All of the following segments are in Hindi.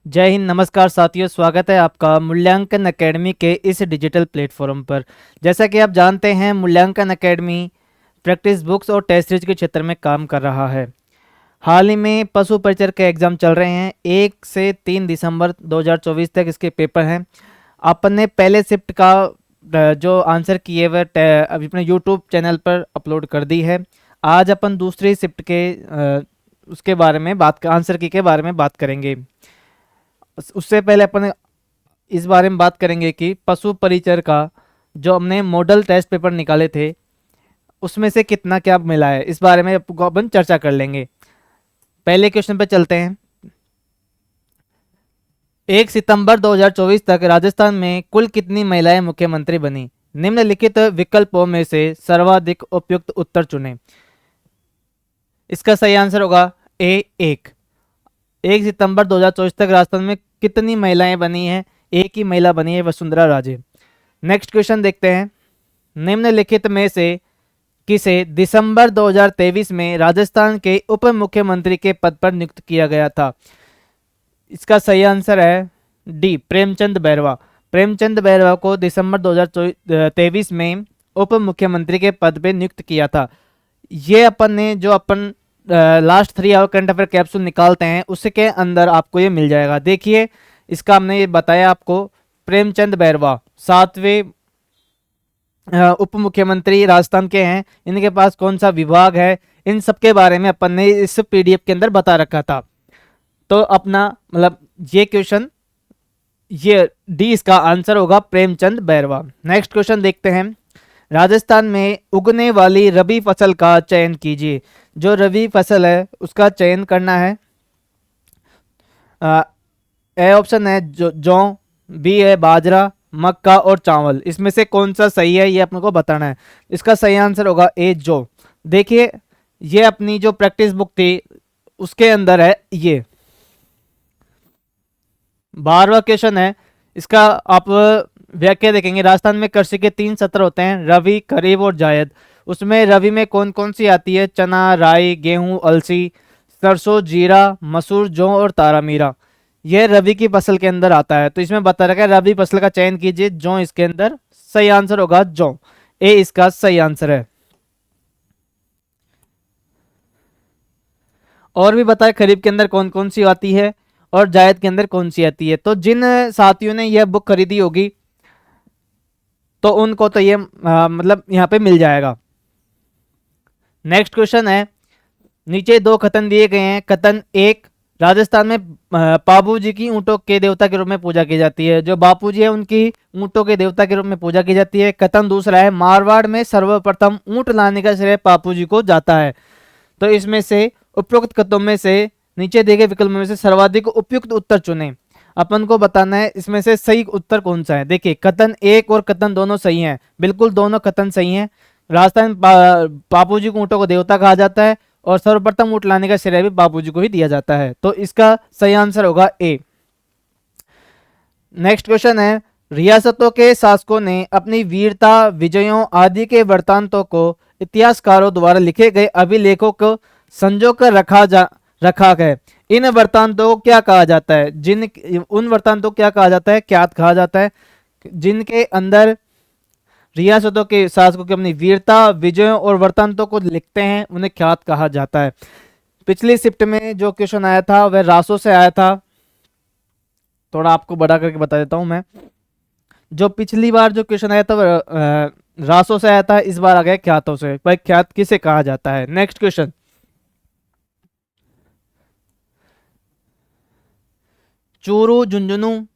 जय हिंद, नमस्कार साथियों। स्वागत है आपका मूल्यांकन एकेडमी के इस डिजिटल प्लेटफॉर्म पर। जैसा कि आप जानते हैं, मूल्यांकन एकेडमी प्रैक्टिस बुक्स और टेस्ट सीरीज के क्षेत्र में काम कर रहा है। हाल ही में पशु परिचर के एग्ज़ाम चल रहे हैं। 1 से 3 दिसंबर 2024 तक इसके पेपर हैं। अपन ने पहले शिफ्ट का जो आंसर किए वह अभी अपने यूट्यूब चैनल पर अपलोड कर दी है। आज अपन दूसरी शिफ्ट के उसके बारे में आंसर की के बारे में बात करेंगे। उससे पहले अपन इस बारे में बात करेंगे कि पशु परिचर का जो हमने मॉडल टेस्ट पेपर निकाले थे उसमें से कितना क्या मिला है, इस बारे में अपन चर्चा कर लेंगे। पहले क्वेश्चन पे चलते हैं। 1 सितंबर 2024 तक राजस्थान में कुल कितनी महिलाएं मुख्यमंत्री बनी? निम्नलिखित विकल्पों में से सर्वाधिक उपयुक्त उत्तर चुनें। इसका सही आंसर होगा ए 1 सितंबर 2024 तक राजस्थान में कितनी महिलाएं बनी हैं? एक ही महिला बनी है, वसुंधरा राजे। नेक्स्ट क्वेश्चन देखते हैं। निम्नलिखित में से किसे दिसंबर 2023 में राजस्थान के उप मुख्यमंत्री के पद पर नियुक्त किया गया था? इसका सही आंसर है डी, प्रेमचंद बैरवा। प्रेमचंद बैरवा को दिसंबर 2023 में उप मुख्यमंत्री के पद पर नियुक्त किया था। ये अपन ने जो अपन last 3 hour current affair capsule निकालते हैं उसके अंदर आपको ये मिल जाएगा। देखिए, इसका हमने ये बताया आपको। प्रेमचंद बैरवा 7वें उप मुख्यमंत्री राजस्थान के हैं। इनके पास कौन सा विभाग है, इन सब के बारे में अपन ने इस पीडीएफ के अंदर बता रखा था। तो अपना मतलब ये क्वेश्चन, ये डी इसका आंसर होगा, प्रेमचंद बैरवा। नेक्स्ट क्वेश्चन देखते हैं। राजस्थान में उगने वाली रबी फसल का चयन कीजिए। जो रबी फसल है उसका चयन करना है। ए ऑप्शन है जौ, बी है बाजरा, मक्का और चावल। इसमें से कौन सा सही है ये अपने को बताना है। इसका सही आंसर होगा ए, जौ। देखिए, ये अपनी जो प्रैक्टिस बुक थी उसके अंदर है। ये 12वां क्वेश्चन है। इसका आप व्याख्या देखेंगे। राजस्थान में कृषि के 3 सत्र होते हैं, रवि, खरीफ और जायद। उसमें रवि में कौन कौन सी आती है? चना, राई, गेहूं, अलसी, सरसों, जीरा, मसूर, जौ और तारामीरा। यह रवि की फसल के अंदर आता है। तो इसमें बता रखा है रवि फसल का चयन कीजिए, जौ इसके अंदर सही आंसर होगा, जौ। ए इसका सही आंसर है। और भी बताए खरीफ के अंदर कौन कौन सी आती है और जायद के अंदर कौन सी आती है। तो जिन साथियों ने यह बुक खरीदी होगी तो उनको तो ये मतलब यहाँ पे मिल जाएगा। नेक्स्ट क्वेश्चन है। नीचे 2 कथन दिए गए हैं। कथन 1, राजस्थान में बापूजी की ऊंटों के देवता के रूप में पूजा की जाती है। जो बापूजी है उनकी ऊंटों के देवता के रूप में पूजा की जाती है। कथन दूसरा है, मारवाड़ में सर्वप्रथम ऊंट लाने का श्रेय बापूजी को जाता है। तो इसमें से उपरोक्त कथनों में से नीचे दिए गए विकल्प में से सर्वाधिक उपयुक्त उत्तर चुनें। अपन को बताना है इसमें से सही उत्तर कौन सा है। देखिए, कथन 1 और कथन दोनों सही हैं, बिल्कुल दोनों कथन सही हैं। राजस्थान बापूजी को ऊंटों को देवता कहा जाता है और सर्वप्रथम ऊंट लाने का श्रेय भी बापूजी को ही दिया जाता है। तो इसका सही आंसर होगा ए। नेक्स्ट क्वेश्चन है। रियासतों के शासकों ने अपनी वीरता, विजयों आदि के वृत्तांतों को इतिहासकारों द्वारा लिखे गए अभिलेखों को संजो कर रखा है। इन वृत्तांतों को क्या कहा जाता है? उन वृत्तांतों को क्या कहा जाता है? क्या कहा जाता है? जिनके अंदर रियासतों के शासकों की अपनी वीरता, विजयों और वृत्तांतों को लिखते हैं उन्हें ख्यात कहा जाता है। पिछली शिफ्ट में जो क्वेश्चन आया था वह रासों से आया था। थोड़ा आपको बड़ा करके बता देता हूं मैं। जो पिछली बार जो क्वेश्चन आया था वह रासों से आया था, इस बार आ गया ख्यातों से। भाई, ख्यात किसे कहा जाता है? Next question. चूरू, झुंझुनू,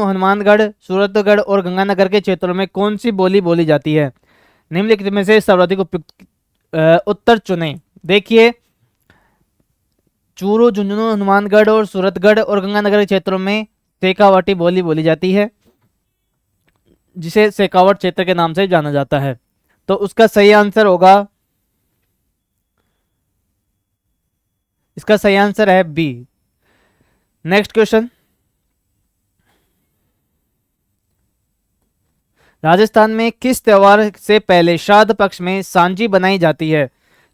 हनुमानगढ़, सूरतगढ़ और गंगानगर के क्षेत्रों में कौन सी बोली बोली जाती है? निम्नलिखित में से सर्वाधिक उपयुक्त उत्तर चुनें। देखिए, चूरू, झुंझुनू, हनुमानगढ़ और सूरतगढ़ और गंगानगर के क्षेत्रों में शेखावाटी बोली बोली जाती है, जिसे शेखावट क्षेत्र के नाम से जाना जाता है। तो उसका सही आंसर होगा, इसका सही आंसर है बी। Next question. राजस्थान में किस त्योहार से पहले श्राद्ध पक्ष में सांजी बनाई जाती है?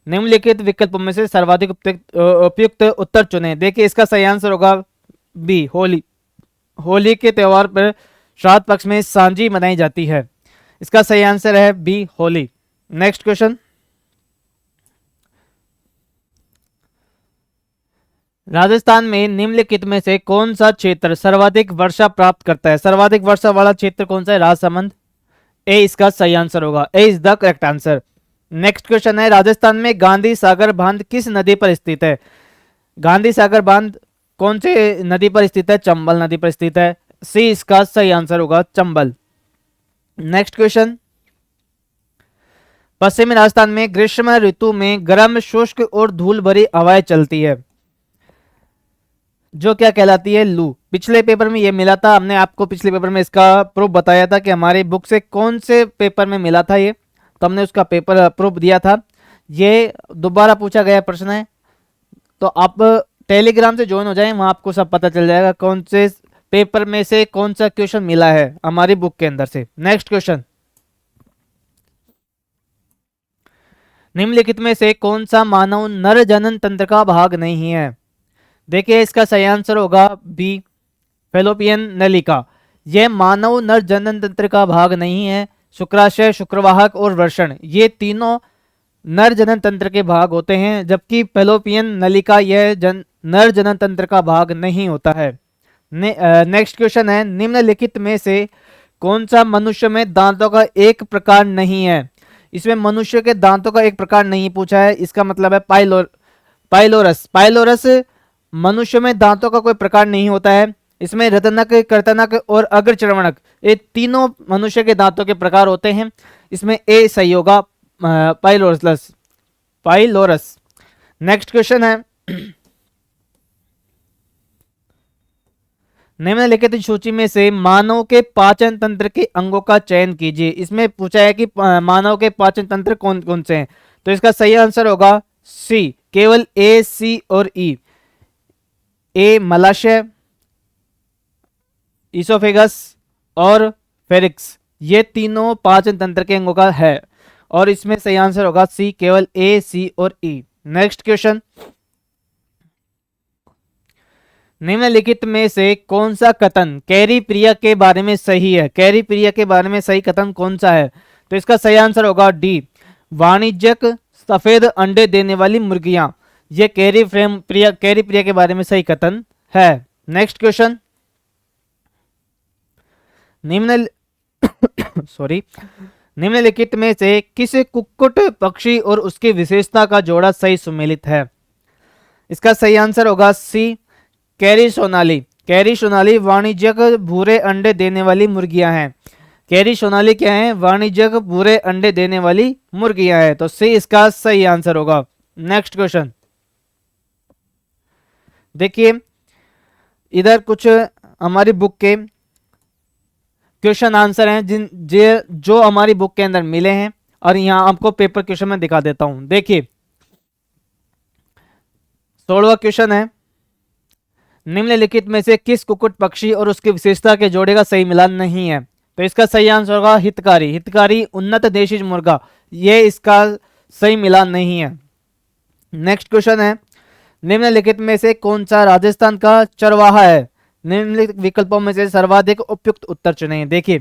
निम्नलिखित विकल्पों में से सर्वाधिक उपयुक्त उत्तर चुने। देखिए इसका सही आंसर होगा बी, होली। होली के त्योहार पर श्राद्ध पक्ष में सांझी मनाई जाती है। इसका सही आंसर है B, Holi. Next question, Rajasthan में निम्नलिखित में से कौन सा क्षेत्र सर्वाधिक वर्षा प्राप्त करता है? सर्वाधिक वर्षा वाला क्षेत्र कौन सा है? राजसमंद। ए इसका सही आंसर होगा, A is the correct answer. Next question है, राजस्थान में गांधी सागर बांध किस नदी पर स्थित है? गांधी सागर बांध कौन से नदी पर स्थित है? चंबल नदी पर स्थित है। सी इसका सही आंसर होगा, चंबल। नेक्स्ट क्वेश्चन, पश्चिमी राजस्थान में ग्रीष्म ऋतु में गर्म, शुष्क और धूल भरी हवाएं चलती है, जो क्या कहलाती है? लू। पिछले पेपर में ये मिला था, हमने आपको पिछले पेपर में इसका प्रूफ बताया था कि हमारी बुक से कौन से पेपर में मिला था ये, तो हमने उसका पेपर प्रूफ दिया था। ये दोबारा पूछा गया प्रश्न है, तो आप टेलीग्राम से ज्वाइन हो जाएं, वहां आपको सब पता चल जाएगा कौन से पेपर में से कौन सा क्वेश्चन मिला है हमारी बुक के अंदर से। नेक्स्ट क्वेश्चन, निम्नलिखित में से कौन सा मानव नर जनन तंत्र का भाग नहीं है? देखिए इसका सही आंसर होगा बी, फेलोपियन नलिका। यह मानव नर जनन तंत्र का भाग नहीं है। शुक्राशय, शुक्रवाहक और वर्षण, ये तीनों नर जनन तंत्र के भाग होते हैं, जबकि फेलोपियन नलिका यह नर जनन तंत्र का भाग नहीं होता है। नेक्स्ट क्वेश्चन है, निम्नलिखित में से कौन सा मनुष्य में दांतों का एक प्रकार नहीं है? इसमें मनुष्य के दांतों का एक प्रकार नहीं पूछा है, इसका मतलब है पाइलोरस। पाइलोरस मनुष्य में दांतों का कोई प्रकार नहीं होता है। इसमें रतनक, कर्तनक और अग्रचर्वणक, ये तीनों मनुष्य के दांतों के प्रकार होते हैं। इसमें ए सही होगा, पाइलोरस। नेक्स्ट क्वेश्चन है, निम्नलिखित सूची में से मानव के पाचन तंत्र के अंगों का चयन कीजिए। इसमें पूछा है कि मानव के पाचन तंत्र कौन कौन से हैं, तो इसका सही आंसर होगा सी, केवल ए, सी और ई। ए मलाशय, इसोफेगस और फेरिक्स, ये तीनों पाचन तंत्र के अंगों का है, और इसमें सही आंसर होगा सी, केवल ए, सी और ई। नेक्स्ट क्वेश्चन, निम्नलिखित में से कौन सा कथन कैरी प्रिया के बारे में सही है? कैरी प्रिया के बारे में सही कथन कौन सा है? तो इसका सही आंसर होगा डी, वाणिज्यिक सफेद अंडे देने वाली मुर्गियां, ये कैरी प्रिया के बारे में सही कथन है। नेक्स्ट क्वेश्चन, निम्नलिखित में से किस कुक्कुट पक्षी और उसकी विशेषता का जोड़ा सही सुमेलित है? इसका सही आंसर होगा सी, कैरी सोनाली। कैरी सोनाली वाणिज्यिक भूरे अंडे देने वाली मुर्गियां हैं। कैरी सोनाली क्या है? वाणिज्यिक भूरे अंडे देने वाली मुर्गियां हैं, तो सी इसका सही आंसर होगा। नेक्स्ट क्वेश्चन, देखिए इधर कुछ हमारी बुक के क्वेश्चन आंसर हैं जो हमारी बुक के अंदर मिले हैं, और यहां आपको पेपर क्वेश्चन में दिखा देता हूं। देखिए 16वां क्वेश्चन है, निम्नलिखित में से किस कुक्कुट पक्षी और उसकी विशेषता के जोड़े का सही मिलान नहीं है? तो इसका सही आंसर होगा हितकारी। हितकारी उन्नत देशी मुर्गा, ये इसका सही मिलान नहीं है। नेक्स्ट क्वेश्चन है, निम्नलिखित में से कौन सा राजस्थान का चरवाहा है? निम्नलिखित विकल्पों में से सर्वाधिक उपयुक्त उत्तर चुनें। देखिए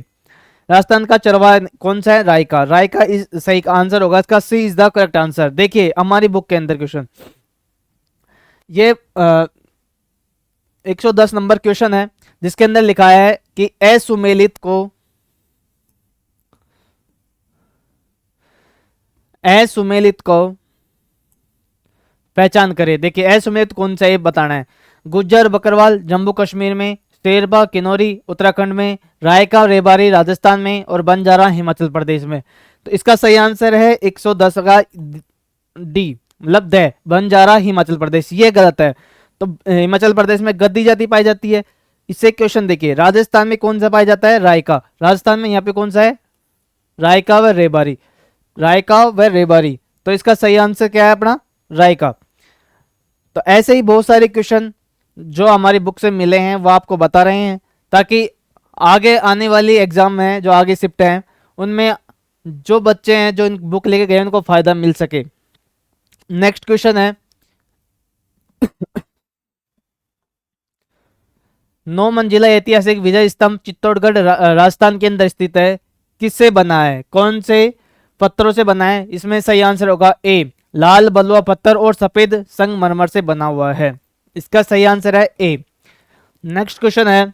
राजस्थान का चरवाहा कौन सा है? रायका। रायका इस सही आंसर होगा, इसका सी इज द करेक्ट आंसर। देखिए हमारी बुक के अंदर क्वेश्चन, ये 110 नंबर क्वेश्चन है, जिसके अंदर लिखा है कि असुमेलित को पहचान करें। देखिए असुमेलित कौन सा, ये बताना है। गुज्जर बकरवाल जम्मू कश्मीर में, शेरबा किन्नौरी उत्तराखंड में, रायका रेबारी राजस्थान में, और बंजारा हिमाचल प्रदेश में। तो इसका सही आंसर है 110 का डी, मतलब द, बंजारा हिमाचल प्रदेश। ये गलत है। तो हिमाचल प्रदेश में गद्दी जाति पाई जाती है। इससे क्वेश्चन देखिए, राजस्थान में कौन सा पाया जाता है? रायका। राजस्थान में यहाँ पे कौन सा है? रायका व रेबारी। रायका व रेबारी, तो इसका सही आंसर क्या है अपना? रायका। तो ऐसे ही बहुत सारे क्वेश्चन जो हमारी बुक से मिले हैं वो आपको बता रहे हैं, ताकि आगे आने वाली एग्जाम में जो आगे शिफ्ट हैं उनमें जो बच्चे हैं जो बुक लेके गए उनको फायदा मिल सके। नेक्स्ट क्वेश्चन है, नौ मंजिला ऐतिहासिक विजय स्तंभ चित्तौड़गढ़ राजस्थान के अंदर स्थित है, किससे बना है, कौन से पत्थरों से बना है? इसमें सही आंसर होगा ए, लाल बलुआ पत्थर और सफेद संगमरमर से बना हुआ है। इसका सही आंसर है ए। नेक्स्ट क्वेश्चन है,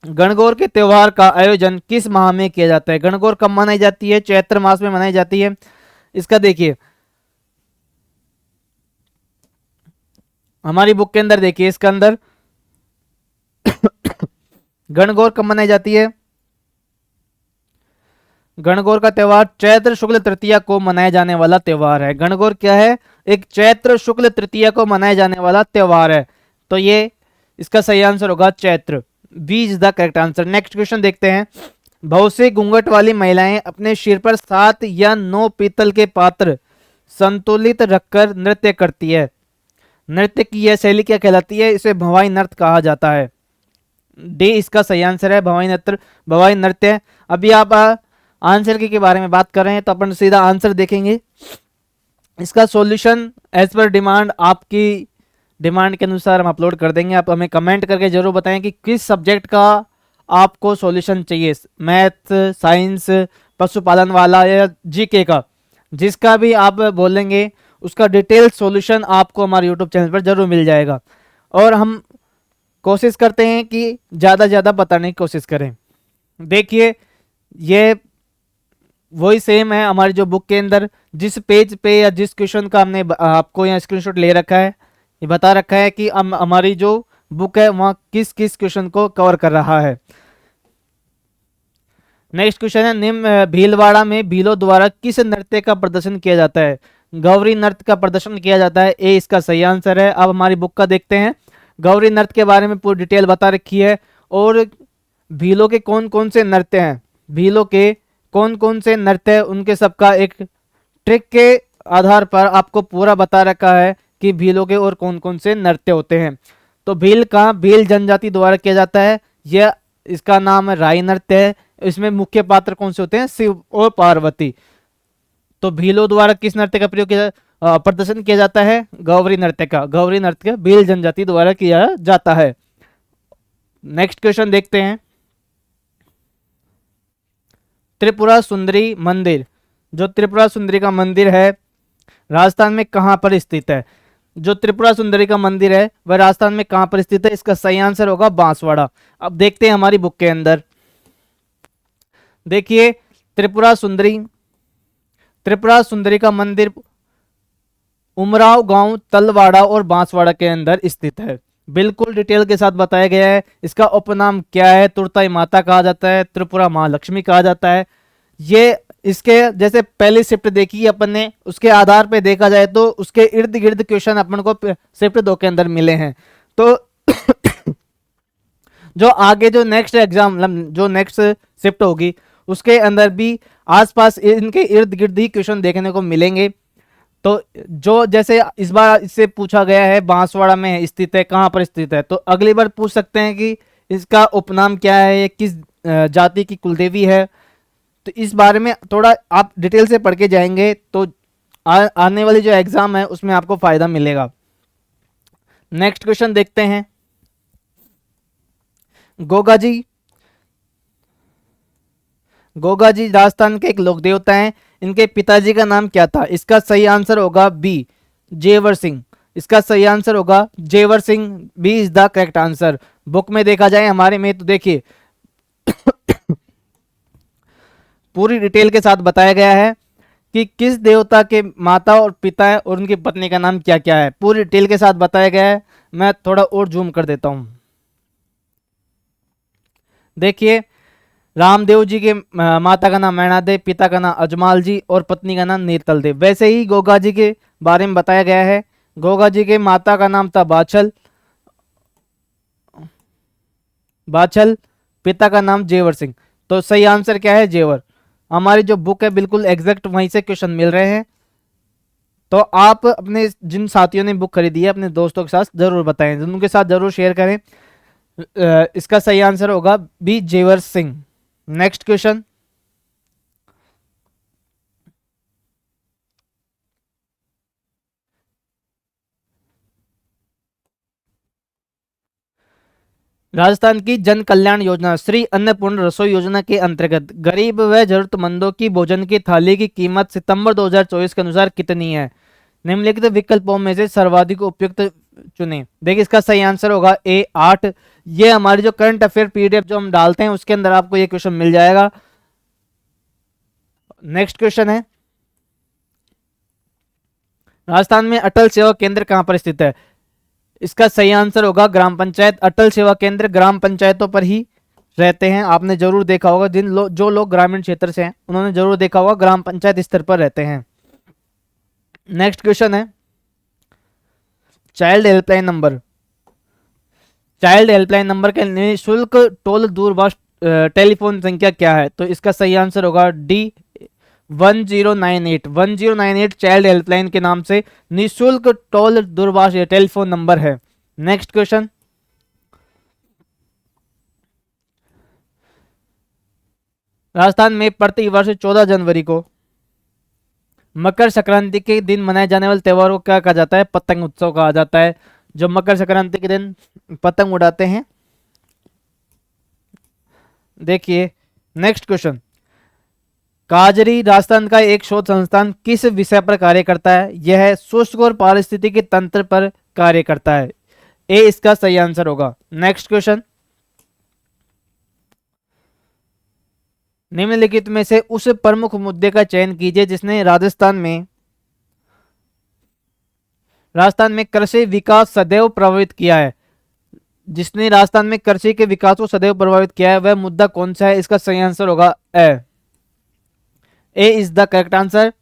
गणगौर के त्योहार का आयोजन किस माह में किया जाता है? गणगौर कब मनाई जाती है? चैत्र मास में मनाई जाती है। इसका देखिए हमारी बुक के अंदर, देखिए इसके अंदर गणगौर कब मनाई जाती है? गणगौर का त्योहार चैत्र शुक्ल तृतीया को मनाया जाने वाला त्योहार है। गणगौर क्या है? एक चैत्र शुक्ल तृतीया को मनाया जाने वाला त्योहार है। तो ये इसका सही आंसर होगा Chaitra. B is the correct answer. Next question देखते हैं, बहुत से घूंघट वाली महिलाएं अपने सिर पर 7 या 9 पीतल के पात्र संतुलित रखकर नृत्य करती है। नृत्य की यह शैली क्या कहलाती है? इसे भवाई नृत्य कहा जाता है। डी इसका सही आंसर है, भवाई नृत्य। भवाई नृत्य। अभी आप आंसर के बारे में बात कर रहे हैं तो अपन सीधा आंसर देखेंगे। इसका सॉल्यूशन एज पर डिमांड, आपकी डिमांड के अनुसार हम अपलोड कर देंगे। आप हमें कमेंट करके जरूर बताएं कि किस सब्जेक्ट का आपको सॉल्यूशन चाहिए, मैथ, साइंस, पशुपालन वाला या जीके का। जिसका भी आप बोलेंगे उसका डिटेल सॉल्यूशन आपको हमारे यूट्यूब चैनल पर जरूर मिल जाएगा। और हम कोशिश करते हैं कि ज़्यादा ज़्यादा बताने की कोशिश करें। देखिए ये वही सेम है हमारी जो बुक के अंदर, जिस पेज पे या जिस क्वेश्चन का हमने आपको यहाँ स्क्रीनशॉट ले रखा है, ये बता रखा है कि हमारी जो बुक है वहाँ किस किस क्वेश्चन को कवर कर रहा है। नेक्स्ट क्वेश्चन है, निम्न भीलवाड़ा में भीलों द्वारा किस नृत्य का प्रदर्शन किया जाता है? गौरी नृत्य का प्रदर्शन किया जाता है। ए इसका सही आंसर है। अब हमारी बुक का देखते हैं, गौरी नृत्य के बारे में पूरी डिटेल बता रखी है और भीलों के कौन कौन से नृत्य हैं, भीलों के कौन कौन से नृत्य है, उनके सबका एक ट्रिक के आधार पर आपको पूरा बता रखा है कि भीलों के और कौन कौन से नृत्य होते हैं। तो भील का भील जनजाति द्वारा किया जाता है। यह इसका नाम है राई नृत्य है। इसमें मुख्य पात्र कौन से होते हैं? शिव और पार्वती। तो भीलों द्वारा किस नृत्य का प्रयोग किया प्रदर्शन किया जाता है? गौरी नृत्य का। गौरी नृत्य भील जनजाति द्वारा किया जाता है। नेक्स्ट क्वेश्चन देखते हैं, त्रिपुरा सुंदरी मंदिर, जो त्रिपुरा सुंदरी का मंदिर है राजस्थान में कहां पर स्थित है? जो त्रिपुरा सुंदरी का मंदिर है वह राजस्थान में कहां पर स्थित है? इसका सही आंसर होगा बांसवाड़ा। अब देखते हैं हमारी बुक के अंदर, देखिए त्रिपुरा सुंदरी, त्रिपुरा सुंदरी का मंदिर उमराव गांव, तलवाड़ा और बांसवाड़ा के अंदर स्थित है। बिल्कुल डिटेल के साथ बताया गया है। इसका उपनाम क्या है? तुरताई माता कहा जाता है, त्रिपुरा महालक्ष्मी कहा जाता है। ये इसके जैसे पहली शिफ्ट देखी अपन ने, उसके आधार पे देखा जाए तो उसके इर्द गिर्द क्वेश्चन अपन को शिफ्ट 2 के अंदर मिले हैं। तो जो आगे जो नेक्स्ट एग्जाम जो नेक्स्ट शिफ्ट होगी उसके अंदर भी आसपास इनके इर्द गिर्द ही क्वेश्चन देखने को मिलेंगे। तो जो जैसे इस बार इससे पूछा गया है बांसवाड़ा में स्थित है, कहाँ पर स्थित है, तो अगली बार पूछ सकते हैं कि इसका उपनाम क्या है, किस जाति की कुलदेवी है। तो इस बारे में थोड़ा आप डिटेल से पढ़ के जाएंगे तो आने वाली जो एग्जाम है उसमें आपको फायदा मिलेगा। नेक्स्ट क्वेश्चन देखते हैं, गोगा जी, गोगा जी राजस्थान के एक लोक देवता हैं। इनके पिताजी का नाम क्या था? इसका सही आंसर होगा बी, जेवर सिंह। इसका सही आंसर होगा Jewar Singh. B is the correct answer. Book में देखा जाए हमारे में तो देखिए पूरी डिटेल के साथ बताया गया है कि किस देवता के माता और पिता है और उनकी पत्नी का नाम क्या क्या है। पूरी डिटेल के साथ बताया गया है। मैं थोड़ा और जूम कर देता हूं। देखिए रामदेव जी के माता का नाम मैना देव, पिता का नाम अजमाल जी और पत्नी का नाम नीरतल देव। वैसे ही गोगा जी के बारे में बताया गया है। गोगा जी के माता का नाम था बाछल, बाछल, पिता का नाम जेवर सिंह। तो सही आंसर क्या है? जेवर। हमारी जो बुक है बिल्कुल एग्जैक्ट वहीं से क्वेश्चन मिल रहे हैं। तो आप अपने जिन साथियों ने बुक खरीदी है अपने दोस्तों के साथ जरूर बताएं, उनके साथ जरूर शेयर करें। इसका सही आंसर होगा बी, जेवर सिंह। नेक्स्ट क्वेश्चन, राजस्थान की जन कल्याण योजना श्री अन्नपूर्ण रसोई योजना के अंतर्गत गरीब व जरूरतमंदों की भोजन की थाली की कीमत सितंबर 2024 के अनुसार कितनी है? निम्नलिखित विकल्पों में से सर्वाधिक उपयुक्त चुने। देखिए इसका सही आंसर होगा ए 8। ये हमारी जो करंट अफेयर पीडीएफ जो हम डालते हैं उसके अंदर आपको ये क्वेश्चन मिल जाएगा। नेक्स्ट क्वेश्चन है, राजस्थान में अटल सेवा केंद्र कहां पर स्थित है? इसका सही आंसर होगा ग्राम पंचायत। अटल सेवा केंद्र ग्राम पंचायतों पर ही रहते हैं। आपने जरूर देखा होगा, जो लोग ग्रामीण क्षेत्र से हैं उन्होंने जरूर देखा होगा, ग्राम पंचायत स्तर पर रहते हैं। नेक्स्ट क्वेश्चन है, child helpline number. Child helpline number के निःशुल्क टोल दूरभाष टेलीफोन संख्या क्या है? तो इसका सही आंसर होगा डी 1098। 1098 चाइल्ड हेल्पलाइन के नाम से निःशुल्क टोल दूरभाष टेलीफोन नंबर है। नेक्स्ट क्वेश्चन, राजस्थान में प्रति वर्ष 14 जनवरी को मकर संक्रांति के दिन मनाए जाने वाले त्योहार को क्या कहा जाता है? पतंग उत्सव कहा जाता है। जो मकर संक्रांति के दिन पतंग उड़ाते हैं। देखिए नेक्स्ट क्वेश्चन, काजरी राजस्थान का एक शोध संस्थान किस विषय पर कार्य करता है? यह शुष्क और पारिस्थितिकी तंत्र पर कार्य करता है। ए इसका सही आंसर होगा। नेक्स्ट क्वेश्चन, निम्नलिखित में से उस प्रमुख मुद्दे का चयन कीजिए जिसने राजस्थान में कृषि विकास सदैव प्रभावित किया है। जिसने राजस्थान में कृषि के विकास को सदैव प्रभावित किया है वह मुद्दा कौन सा है? इसका सही आंसर होगा A is the correct answer.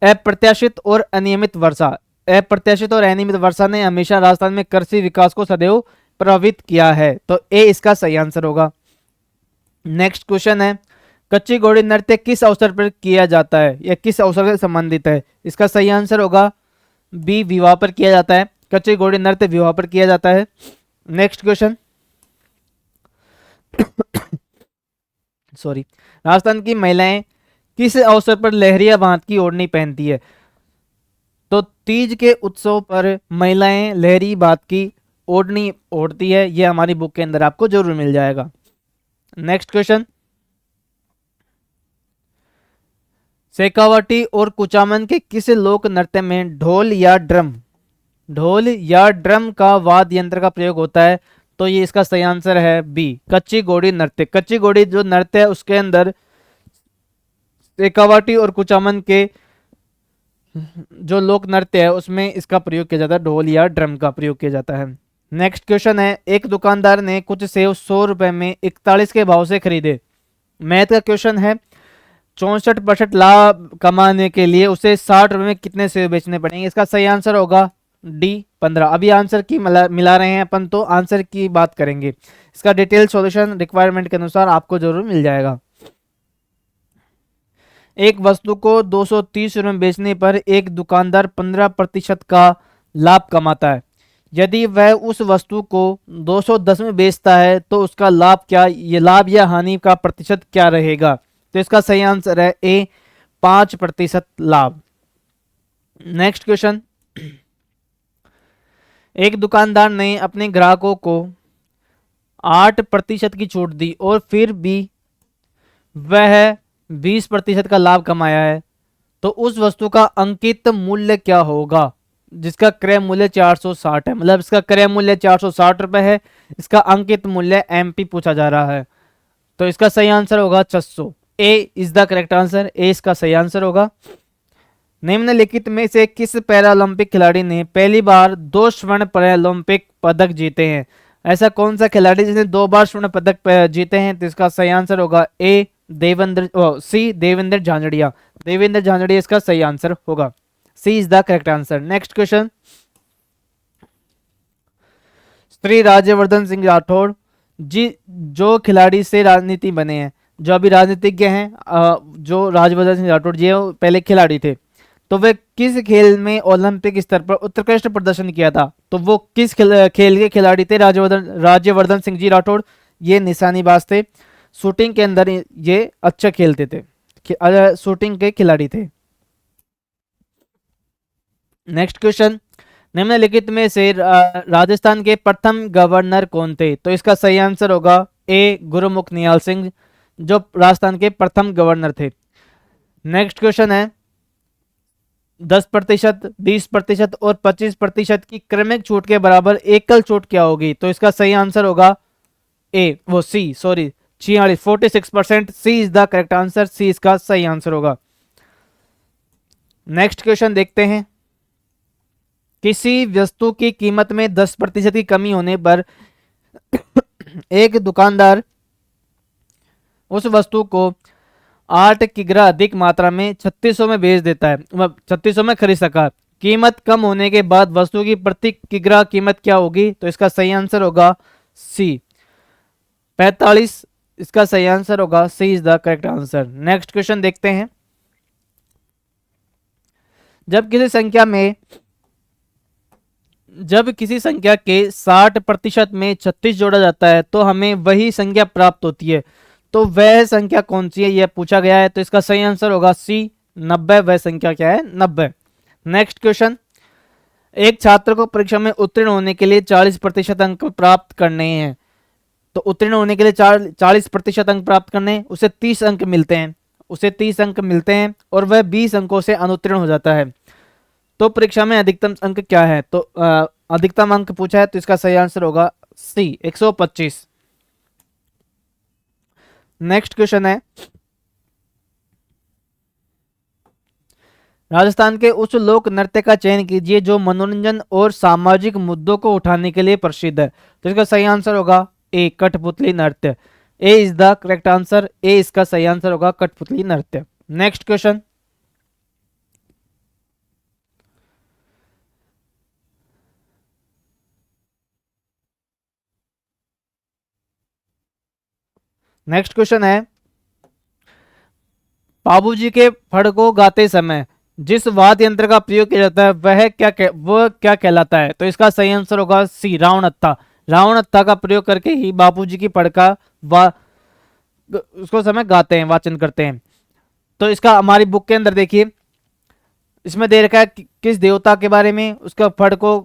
अप्रत्याशित और अनियमित वर्षा। अप्रत्याशित और अनियमित वर्षा ने हमेशा राजस्थान में कृषि विकास को सदैव प्रभावित किया है, तो ए इसका सही आंसर होगा। नेक्स्ट क्वेश्चन है, कच्ची घोड़ी नृत्य किस अवसर पर किया जाता है या किस अवसर से संबंधित है? इसका सही आंसर होगा बी विवाह पर किया जाता है। कच्ची घोड़ी नृत्य विवाह पर किया जाता है। नेक्स्ट क्वेश्चन, सॉरी, राजस्थान की महिलाएं किस अवसर पर लहरिया बांध की ओढ़नी पहनती है? तो तीज के उत्सव पर महिलाएं लहरी बांध की ओढ़नी ओढ़ती है। यह हमारी बुक के अंदर आपको जरूर मिल जाएगा। नेक्स्ट क्वेश्चन, शेखावाटी और कुचामन के किस लोक नृत्य में ढोल या ड्रम का वाद्य यंत्र का प्रयोग होता है? तो ये इसका सही आंसर है बी कच्ची घोड़ी नृत्य। कच्ची घोड़ी जो नृत्य है उसके अंदर शेखावाटी और कुचामन के जो लोक नृत्य है उसमें इसका प्रयोग किया जाता है, ढोल या ड्रम का प्रयोग किया जाता है। नेक्स्ट क्वेश्चन है, एक दुकानदार ने कुछ सेव 100 रुपए में 41 के भाव से खरीदे। मैथ का क्वेश्चन है, 64% लाभ कमाने के लिए उसे 60 रुपए में कितने सेव बेचने पड़ेंगे? इसका सही आंसर होगा डी 15। अभी आंसर की मिला रहे हैं अपन, तो आंसर की बात करेंगे। इसका डिटेल सॉल्यूशन रिक्वायरमेंट के अनुसार आपको जरूर मिल जाएगा। एक वस्तु को 230 रुपए में बेचने पर एक दुकानदार 15% का लाभ कमाता है। यदि वह उस वस्तु को 210 में बेचता है तो उसका लाभ या हानि का प्रतिशत क्या रहेगा? तो इसका सही आंसर है ए 5% लाभ। नेक्स्ट क्वेश्चन, एक दुकानदार ने अपने ग्राहकों को 8% की छूट दी और फिर भी वह 20% का लाभ कमाया है, तो उस वस्तु का अंकित मूल्य क्या होगा? जिसका क्रय मूल्य 460 है, मतलब इसका क्रय मूल्य 460 रुपए है, इसका अंकित मूल्य एमपी पूछा जा रहा है, तो इसका सही आंसर होगा 600। ए is the correct answer. A इसका सही आंसर होगा। निम्नलिखित में से किस पैरालंपिक खिलाड़ी ने पहली बार 2 स्वर्ण पैरालंपिक पदक जीते हैं? ऐसा कौन सा खिलाड़ी जिसने 2 बार स्वर्ण पदक जीते हैं? तो इसका सही आंसर होगा ए देवेंद्र झांझड़िया। देवेंद्र झांझड़िया इसका सही आंसर होगा। C is the correct answer. Next question, Shri Rajyavardhan Singh Rathore ji जो खिलाड़ी से राजनीति बने हैं, जो अभी राजनीतिज्ञ हैं, जो राज्यवर्धन सिंह राठौड़ जी है वो पहले खिलाड़ी थे, तो वे किस खेल में ओलंपिक स्तर पर उत्कृष्ट प्रदर्शन किया था? तो वो किस खेल के खिलाड़ी थे? राज्यवर्धन सिंह जी राठौड़ ये निशानेबाज थे। शूटिंग के अंदर ये अच्छा खेलते थे, शूटिंग के खिलाड़ी थे। नेक्स्ट क्वेश्चन, निम्नलिखित में से राजस्थान के प्रथम गवर्नर कौन थे? तो इसका सही आंसर होगा ए गुरुमुख निहाल सिंह, जो राजस्थान के प्रथम गवर्नर थे। नेक्स्ट क्वेश्चन है 10%, 20% और 25% की क्रमिक छूट के बराबर एकल छूट क्या होगी? तो इसका सही आंसर होगा ए, वो C, sorry 46% C is the correct answer, C इसका सही आंसर होगा। नेक्स्ट क्वेश्चन देखते हैं। किसी वस्तु की कीमत में 10% की कमी होने पर एक दुकानदार उस वस्तु को 8 किग्रा अधिक मात्रा में 3600 में बेच देता है, 3600 में खरीद सका। कीमत कम होने के बाद वस्तु की प्रति किग्रा कीमत क्या होगी? तो इसका सही आंसर होगा सी 45, इसका सही आंसर होगा, C is the correct answer. Next question देखते हैं। जब किसी संख्या के 60% में 36 जोड़ा जाता है तो हमें वही संख्या प्राप्त होती है, तो वह संख्या कौन सी है यह पूछा गया है। तो इसका सही आंसर होगा सी 90, वह संख्या क्या है? 90। Next question. एक छात्र को परीक्षा में उत्तीर्ण होने के लिए 40% अंक प्राप्त करने हैं, तो उत्तीर्ण होने के लिए 40% अंक प्राप्त करने, उसे 30 अंक मिलते हैं, और वह 20 अंकों से अनुत्तीर्ण हो जाता है, तो परीक्षा में अधिकतम अंक क्या है? तो अधिकतम अंक पूछा है, तो इसका सही आंसर होगा सी 125। नेक्स्ट क्वेश्चन है। राजस्थान के उस लोक नृत्य का चयन कीजिए जो मनोरंजन और सामाजिक मुद्दों को उठाने के लिए प्रसिद्ध है। तो इसका सही आंसर होगा ए कठपुतली नृत्य, ए is the correct answer, A इसका सही आंसर होगा कठपुतली नृत्य। Next question. नेक्स्ट क्वेश्चन है। बाबूजी के फड़ को गाते समय जिस वाद्य यंत्र का प्रयोग किया जाता है वह क्या कहलाता है? तो इसका सही आंसर होगा सी रावण अत्था। रावण अत्था का प्रयोग करके ही बाबूजी की फड़ का उसको समय गाते हैं, वाचन करते हैं। तो इसका हमारी बुक के अंदर देखिए, इसमें दे रखा है किस देवता के बारे में, उसका फड़ को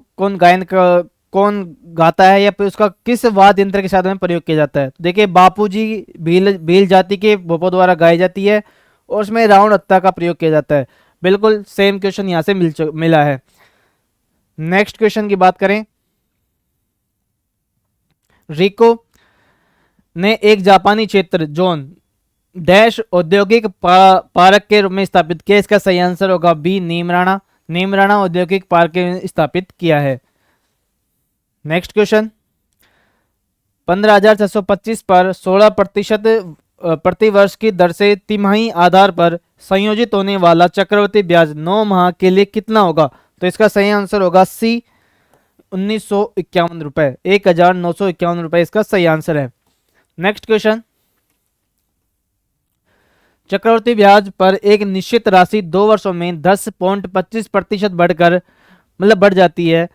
कौन गाता है, या फिर उसका किस वाद्य यंत्र के साथ में प्रयोग किया जाता है। देखिए बापूजी भील जाति के भोपों द्वारा गाई जाती है, और उसमें रावण हत्या का प्रयोग किया जाता है। बिल्कुल सेम क्वेश्चन यहां से मिला है। नेक्स्ट क्वेश्चन की बात करें। रिको ने एक जापानी क्षेत्र जोन डैश औद्योगिक पार्क के रूप में स्थापित किया, इसका सही आंसर होगा बी नीमराणा औद्योगिक पार्क के स्थापित किया है। Next question. 15,625 पर 16% प्रति वर्ष की दर से तिमाही आधार पर संयोजित होने वाला चक्रवृद्धि ब्याज 9 माह के लिए कितना होगा? तो इसका सही आंसर होगा सी 1951 रुपए, 1951 रुपए इसका सही आंसर है। Next question. चक्रवृद्धि ब्याज पर एक निश्चित राशि 2 वर्षों में 10.25% बढ़ जाती है,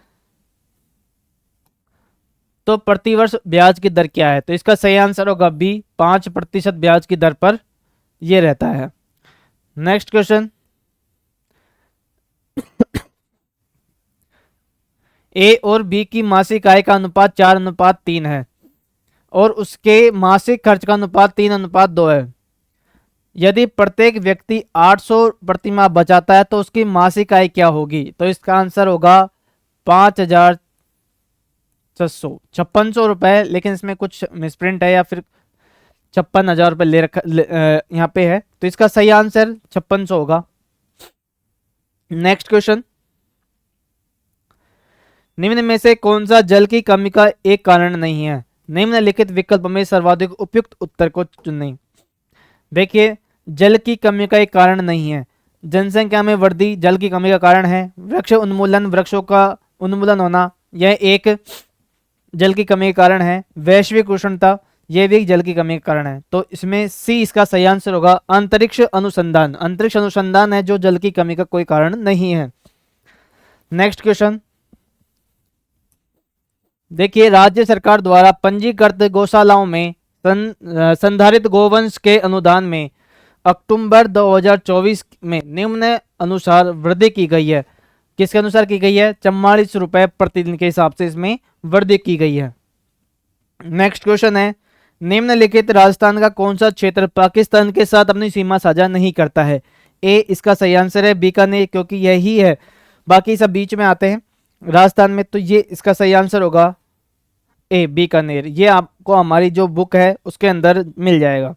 तो प्रतिवर्ष ब्याज की दर क्या है? तो इसका सही आंसर होगा बी 5% ब्याज की दर पर यह रहता है। Next question. ए और बी की मासिक आय का अनुपात 4:3 है, और उसके मासिक खर्च का अनुपात 3:2 है। यदि प्रत्येक व्यक्ति 800 प्रति माह बचाता है तो उसकी मासिक आय क्या होगी? तो इसका आंसर होगा 5600 रुपए, लेकिन इसमें कुछ मिसप्रिंट है, या फिर 56,000 रुपए ले रखा यहाँ पे है, तो इसका सही आंसर 5600 होगा। Next question. निम्न में से कौन सा जल की कमी का एक कारण नहीं है? निम्नलिखित विकल्प में सर्वाधिक उपयुक्त उत्तर को चुनें। देखिए जल की कमी का एक कारण नहीं है, जनसंख्या में वृद्धि जल की कमी का कारण है, वृक्ष उन्मूलन, वृक्षों का उन्मूलन होना यह एक जल की कमी का कारण है, वैश्विक उष्णता यह भी जल की कमी का कारण है। तो इसमें सी इसका सही आंसर होगा अंतरिक्ष अनुसंधान है जो जल की कमी का कोई कारण नहीं है। Next question. देखिए राज्य सरकार द्वारा पंजीकृत गौशालाओं में संधारित गोवंश के अनुदान में अक्टूबर 2024 में निम्न अनुसार वृद्धि की गई है। किसके अनुसार की गई है? 44 रुपए प्रतिदिन के हिसाब से इसमें वृद्धि की गई है। नेक्स्ट क्वेश्चन है, निम्नलिखित राजस्थान का कौन सा क्षेत्र पाकिस्तान के साथ अपनी सीमा साझा नहीं करता है? ए इसका सही आंसर है बीकानेर, क्योंकि यही है, बाकी सब बीच में आते हैं राजस्थान में, तो ये इसका सही आंसर होगा ए बीकानेर। ये आपको हमारी जो बुक है उसके अंदर मिल जाएगा।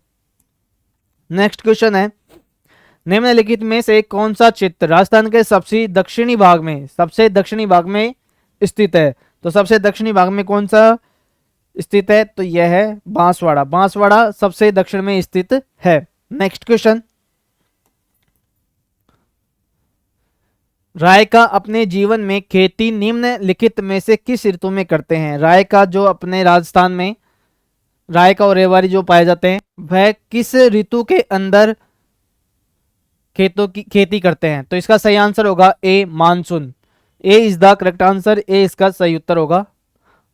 नेक्स्ट क्वेश्चन है, निम्नलिखित में से कौन सा क्षेत्र राजस्थान के सबसे दक्षिणी भाग में स्थित है? तो सबसे दक्षिणी भाग में कौन सा स्थित है? तो यह है बांसवाड़ा। बांसवाड़ा सबसे दक्षिण में स्थित है। नेक्स्ट क्वेश्चन, रायका अपने जीवन में खेती निम्नलिखित में से किस ऋतु में करते हैं? रायका जो अपने राजस्थान में रायका और रेवाड़ी जो पाए जाते हैं वह किस ऋतु के अंदर खेतों की खेती करते हैं? तो इसका सही आंसर होगा A monsoon. A is the correct answer. A इसका सही उत्तर होगा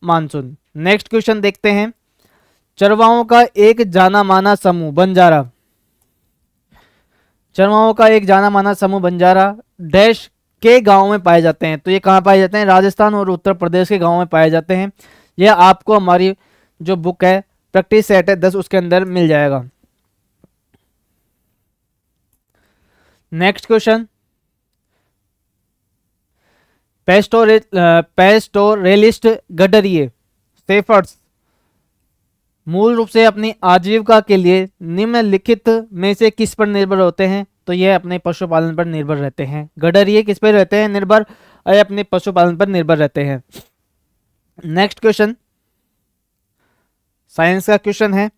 मानसून। नेक्स्ट क्वेश्चन देखते हैं, चरवाहों का एक जाना माना समूह बंजारा, चरवाहों का एक जाना माना समूह बंजारा डैश के गांव में पाए जाते हैं? तो ये कहाँ पाए जाते हैं? राजस्थान और उत्तर प्रदेश के गांव में पाए जाते हैं। यह आपको हमारी जो बुक है प्रैक्टिस सेट है 10 उसके अंदर मिल जाएगा। नेक्स्ट क्वेश्चन, पेस्टोरेलिस्ट गडरिए शेफर्ड्स मूल रूप से अपनी आजीविका के लिए निम्नलिखित में से किस पर निर्भर होते हैं? तो यह अपने पशुपालन पर निर्भर रहते हैं। गडरिए किस पर रहते हैं निर्भर? अपने पशुपालन पर निर्भर रहते हैं। नेक्स्ट क्वेश्चन साइंस का क्वेश्चन है,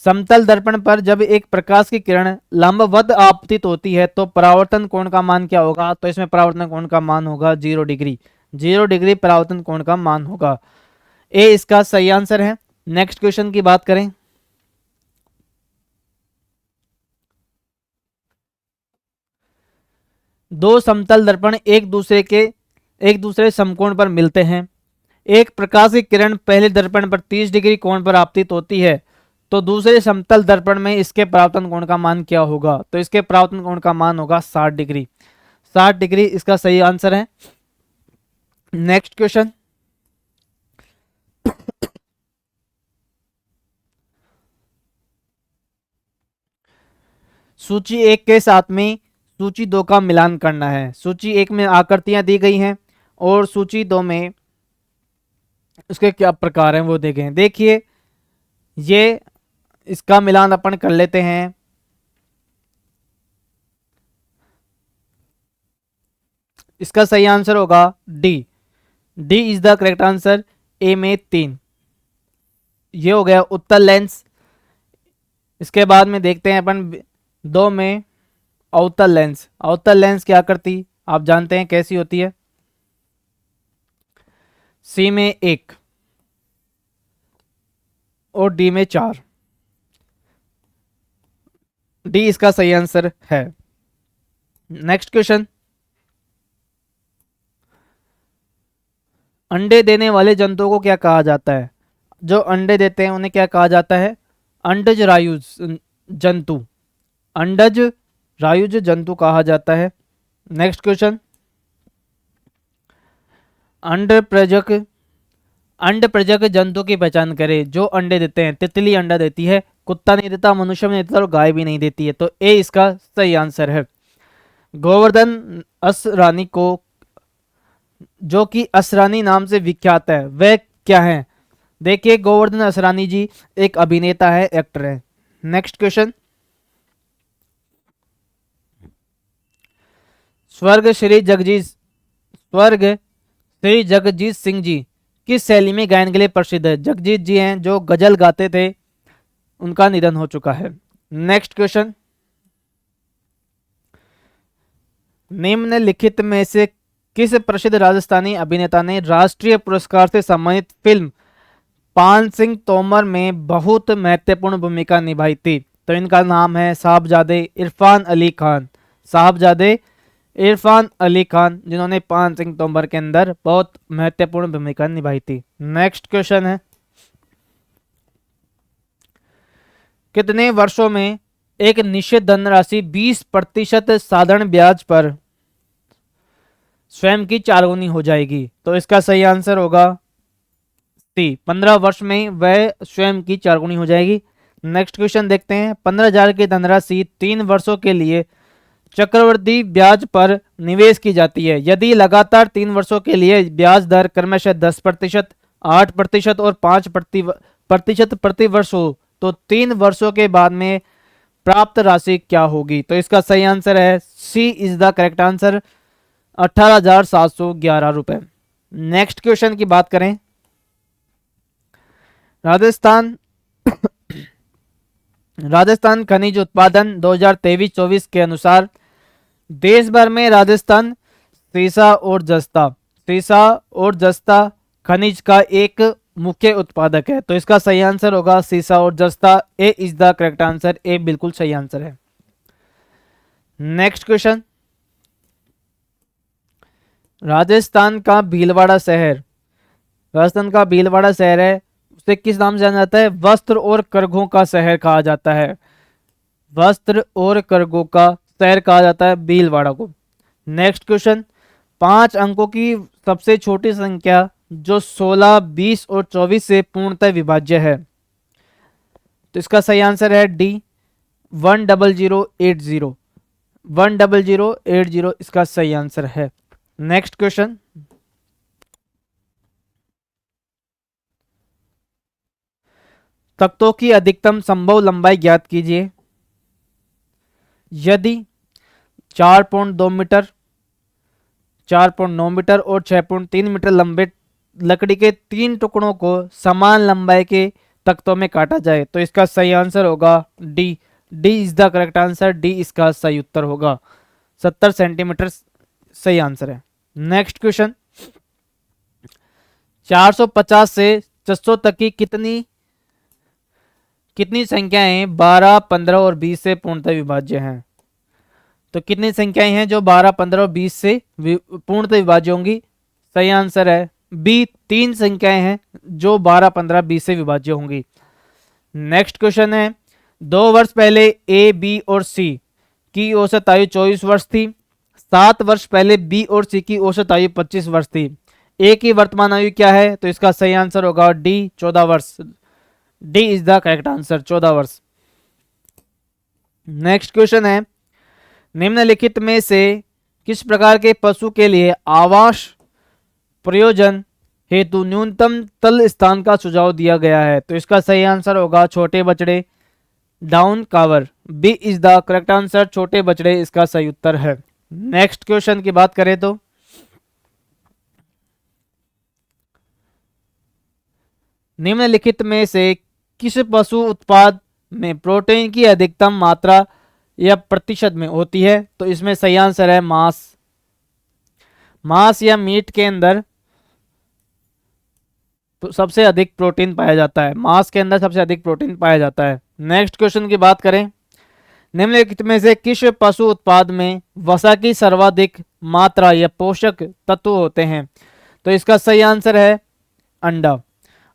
समतल दर्पण पर जब एक प्रकाश की किरण लंबवत आपतित होती है तो परावर्तन कोण का मान क्या होगा? तो इसमें परावर्तन कोण का मान होगा 0 डिग्री। 0 डिग्री परावर्तन कोण का मान होगा। ए इसका सही आंसर है। नेक्स्ट क्वेश्चन की बात करें, दो समतल दर्पण एक दूसरे समकोण पर मिलते हैं। एक प्रकाश की किरण पहले दर्पण पर 30 डिग्री कोण पर आपतित होती है, तो दूसरे समतल दर्पण में इसके परावर्तन कोण का मान क्या होगा? तो इसके परावर्तन कोण का मान होगा 60 डिग्री। 60 डिग्री इसका सही आंसर है। नेक्स्ट क्वेश्चन, सूची 1 के साथ में सूची 2 का मिलान करना है। सूची 1 में आकृतियां दी गई हैं और सूची 2 में उसके क्या प्रकार हैं वो देखें। देखिए ये इसका मिलान अपन कर लेते हैं। इसका सही आंसर होगा D. D is the correct answer. A में 3, ये हो गया उत्तल लेंस। इसके बाद में देखते हैं अपन 2 में अवतल लेंस। अवतल लेंस की आकृति आप जानते हैं कैसी होती है। सी में 1 और डी में 4। डी इसका सही आंसर है। नेक्स्ट क्वेश्चन, अंडे देने वाले जंतुओं को क्या कहा जाता है? जो अंडे देते हैं उन्हें क्या कहा जाता है? अंडज रायुज जंतु। अंडज रायुज जंतु कहा जाता है। नेक्स्ट क्वेश्चन, अंड प्रजक जंतु की पहचान करें। जो अंडे देते हैं, तितली अंडा देती है, कुत्ता नहीं देता, मनुष्य नहीं देता और गाय भी नहीं देती है। तो ए इसका सही आंसर है। गोवर्धन असरानी को जो कि असरानी नाम से विख्यात है वह क्या है? देखिए गोवर्धन असरानी जी एक अभिनेता है, एक्टर है। नेक्स्ट क्वेश्चन, स्वर्ग श्री जगजीत सिंह जी किस शैली में गायन के लिए प्रसिद्ध है? जगजीत जी हैं जो गजल गाते थे, उनका निधन हो चुका है। नेक्स्ट क्वेश्चन, निम्नलिखित में से किस प्रसिद्ध राजस्थानी अभिनेता ने राष्ट्रीय पुरस्कार से सम्मानित फिल्म पान सिंह तोमर में बहुत महत्वपूर्ण भूमिका निभाई थी? तो इनका नाम है साहबजादे इरफान अली खान। साहबजादे इरफान अली खान जिन्होंने पान सिंह तोमर के अंदर बहुत महत्वपूर्ण भूमिका निभाई थी। नेक्स्ट क्वेश्चन है, कितने वर्षों में एक निश्चित धनराशि 20% साधारण ब्याज पर स्वयं की 4 गुनी हो जाएगी। तो इसका सही आंसर होगा सी, 15 वर्ष में वह स्वयं की 4 गुनी हो जाएगी। नेक्स्ट क्वेश्चन देखते हैं। 15,000 की धनराशि 3 वर्षों के लिए चक्रवृद्धि ब्याज पर निवेश की जाती है। यदि लगातार 3 वर्षों के लिए ब्याज दर क्रमशः 10%, 8% और 5% प्रति वर्ष हो तो 3 वर्षों के बाद में प्राप्त राशि क्या होगी? तो इसका सही आंसर है C is the correct answer, 18,711 रुपए। नेक्स्ट क्वेश्चन की बात करें। राजस्थान राजस्थान खनिज उत्पादन 2023-24 के अनुसार देश भर में राजस्थान सीसा और जस्ता खनिज का एक मुख्य उत्पादक है। तो इसका सही आंसर होगा सीसा और जस्ता। ए इज द करेक्ट आंसर, ए बिल्कुल सही आंसर है। Next question. राजस्थान का भीलवाड़ा शहर है, उसे किस नाम से जाना जाता है? वस्त्र और करघों का शहर कहा जाता है। वस्त्र और करघों का शहर कहा जाता है भीलवाड़ा को। Next question. 5 अंकों की सबसे छोटी संख्या जो 16, 20 और 24 से पूर्णतः विभाज्य है। तो इसका सही आंसर है डी, 10080। 10080 इसका सही आंसर है। Next question. तख्तों की अधिकतम संभव लंबाई ज्ञात कीजिए। यदि 4.2 मीटर, 4.9 मीटर और 6.3 मीटर लंबे लकड़ी के 3 टुकड़ों को समान लंबाई के तख्तों में काटा जाए तो इसका सही आंसर होगा D. D is the correct answer, D इसका सही उत्तर होगा। 70 सेंटीमीटर सही आंसर है। Next question. 450 से 600 तक की कितनी संख्याएं 12, 15 और 20 से पूर्णतः विभाज्य हैं? तो कितनी संख्याएं हैं जो 12, 15 और 20 से पूर्णतः विभाज्य होंगी? सही आंसर है बी, 3 संख्याएं हैं जो 12, 15, 20 से विभाज्य होंगी। नेक्स्ट क्वेश्चन है। 2 वर्ष पहले ए, बी और सी की औसत आयु 24 वर्ष थी। 7 वर्ष पहले बी और सी की औसत आयु 25 वर्ष थी। ए की वर्तमान आयु क्या है? तो इसका सही आंसर होगा डी, 14 वर्ष। D is the correct answer, 14 वर्ष। नेक्स्ट क्वेश्चन है। निम्नलिखित में से किस प्रकार के पशु के लिए आवास प्रयोजन हेतु न्यूनतम तल स्थान का सुझाव दिया गया है? तो इसका सही आंसर होगा छोटे बछड़े, डाउन कावर। B is the correct answer, छोटे बछड़े इसका सही उत्तर है। नेक्स्ट क्वेश्चन की बात करें तो निम्नलिखित में से किस पशु उत्पाद में प्रोटीन की अधिकतम मात्रा या प्रतिशत में होती है? तो इसमें सही आंसर है मांस या मीट के अंदर सबसे अधिक प्रोटीन पाया जाता है। मांस के अंदर सबसे अधिक प्रोटीन पाया जाता है। नेक्स्ट क्वेश्चन की बात करें। निम्नलिखित में से किस पशु उत्पाद में वसा की सर्वाधिक मात्रा या पोषक तत्व होते हैं? तो इसका सही आंसर है अंडा।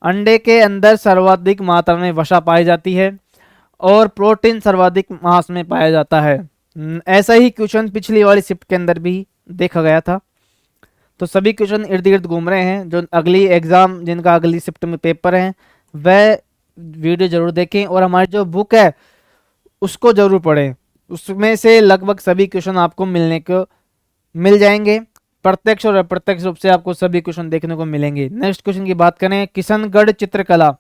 अंडे के अंदर सर्वाधिक मात्रा में वसा पाई जाती है और प्रोटीन सर्वाधिक मांस में पाया जाता है। ऐसा ही क्वेश्चन पिछली वाली शिफ्ट के अंदर भी देखा गया था। तो सभी क्वेश्चन इर्द गिर्द घूम रहे हैं। जो अगली एग्जाम जिनका अगली शिफ्ट में पेपर है वह वीडियो जरूर देखें और हमारी जो बुक है उसको जरूर पढ़ें। उसमें से लगभग सभी क्वेश्चन आपको मिल जाएंगे। प्रत्यक्ष और अप्रत्यक्ष रूप से आपको सभी क्वेश्चन देखने को मिलेंगे। नेक्स्ट क्वेश्चन की बात करें। किशनगढ़ चित्रकला,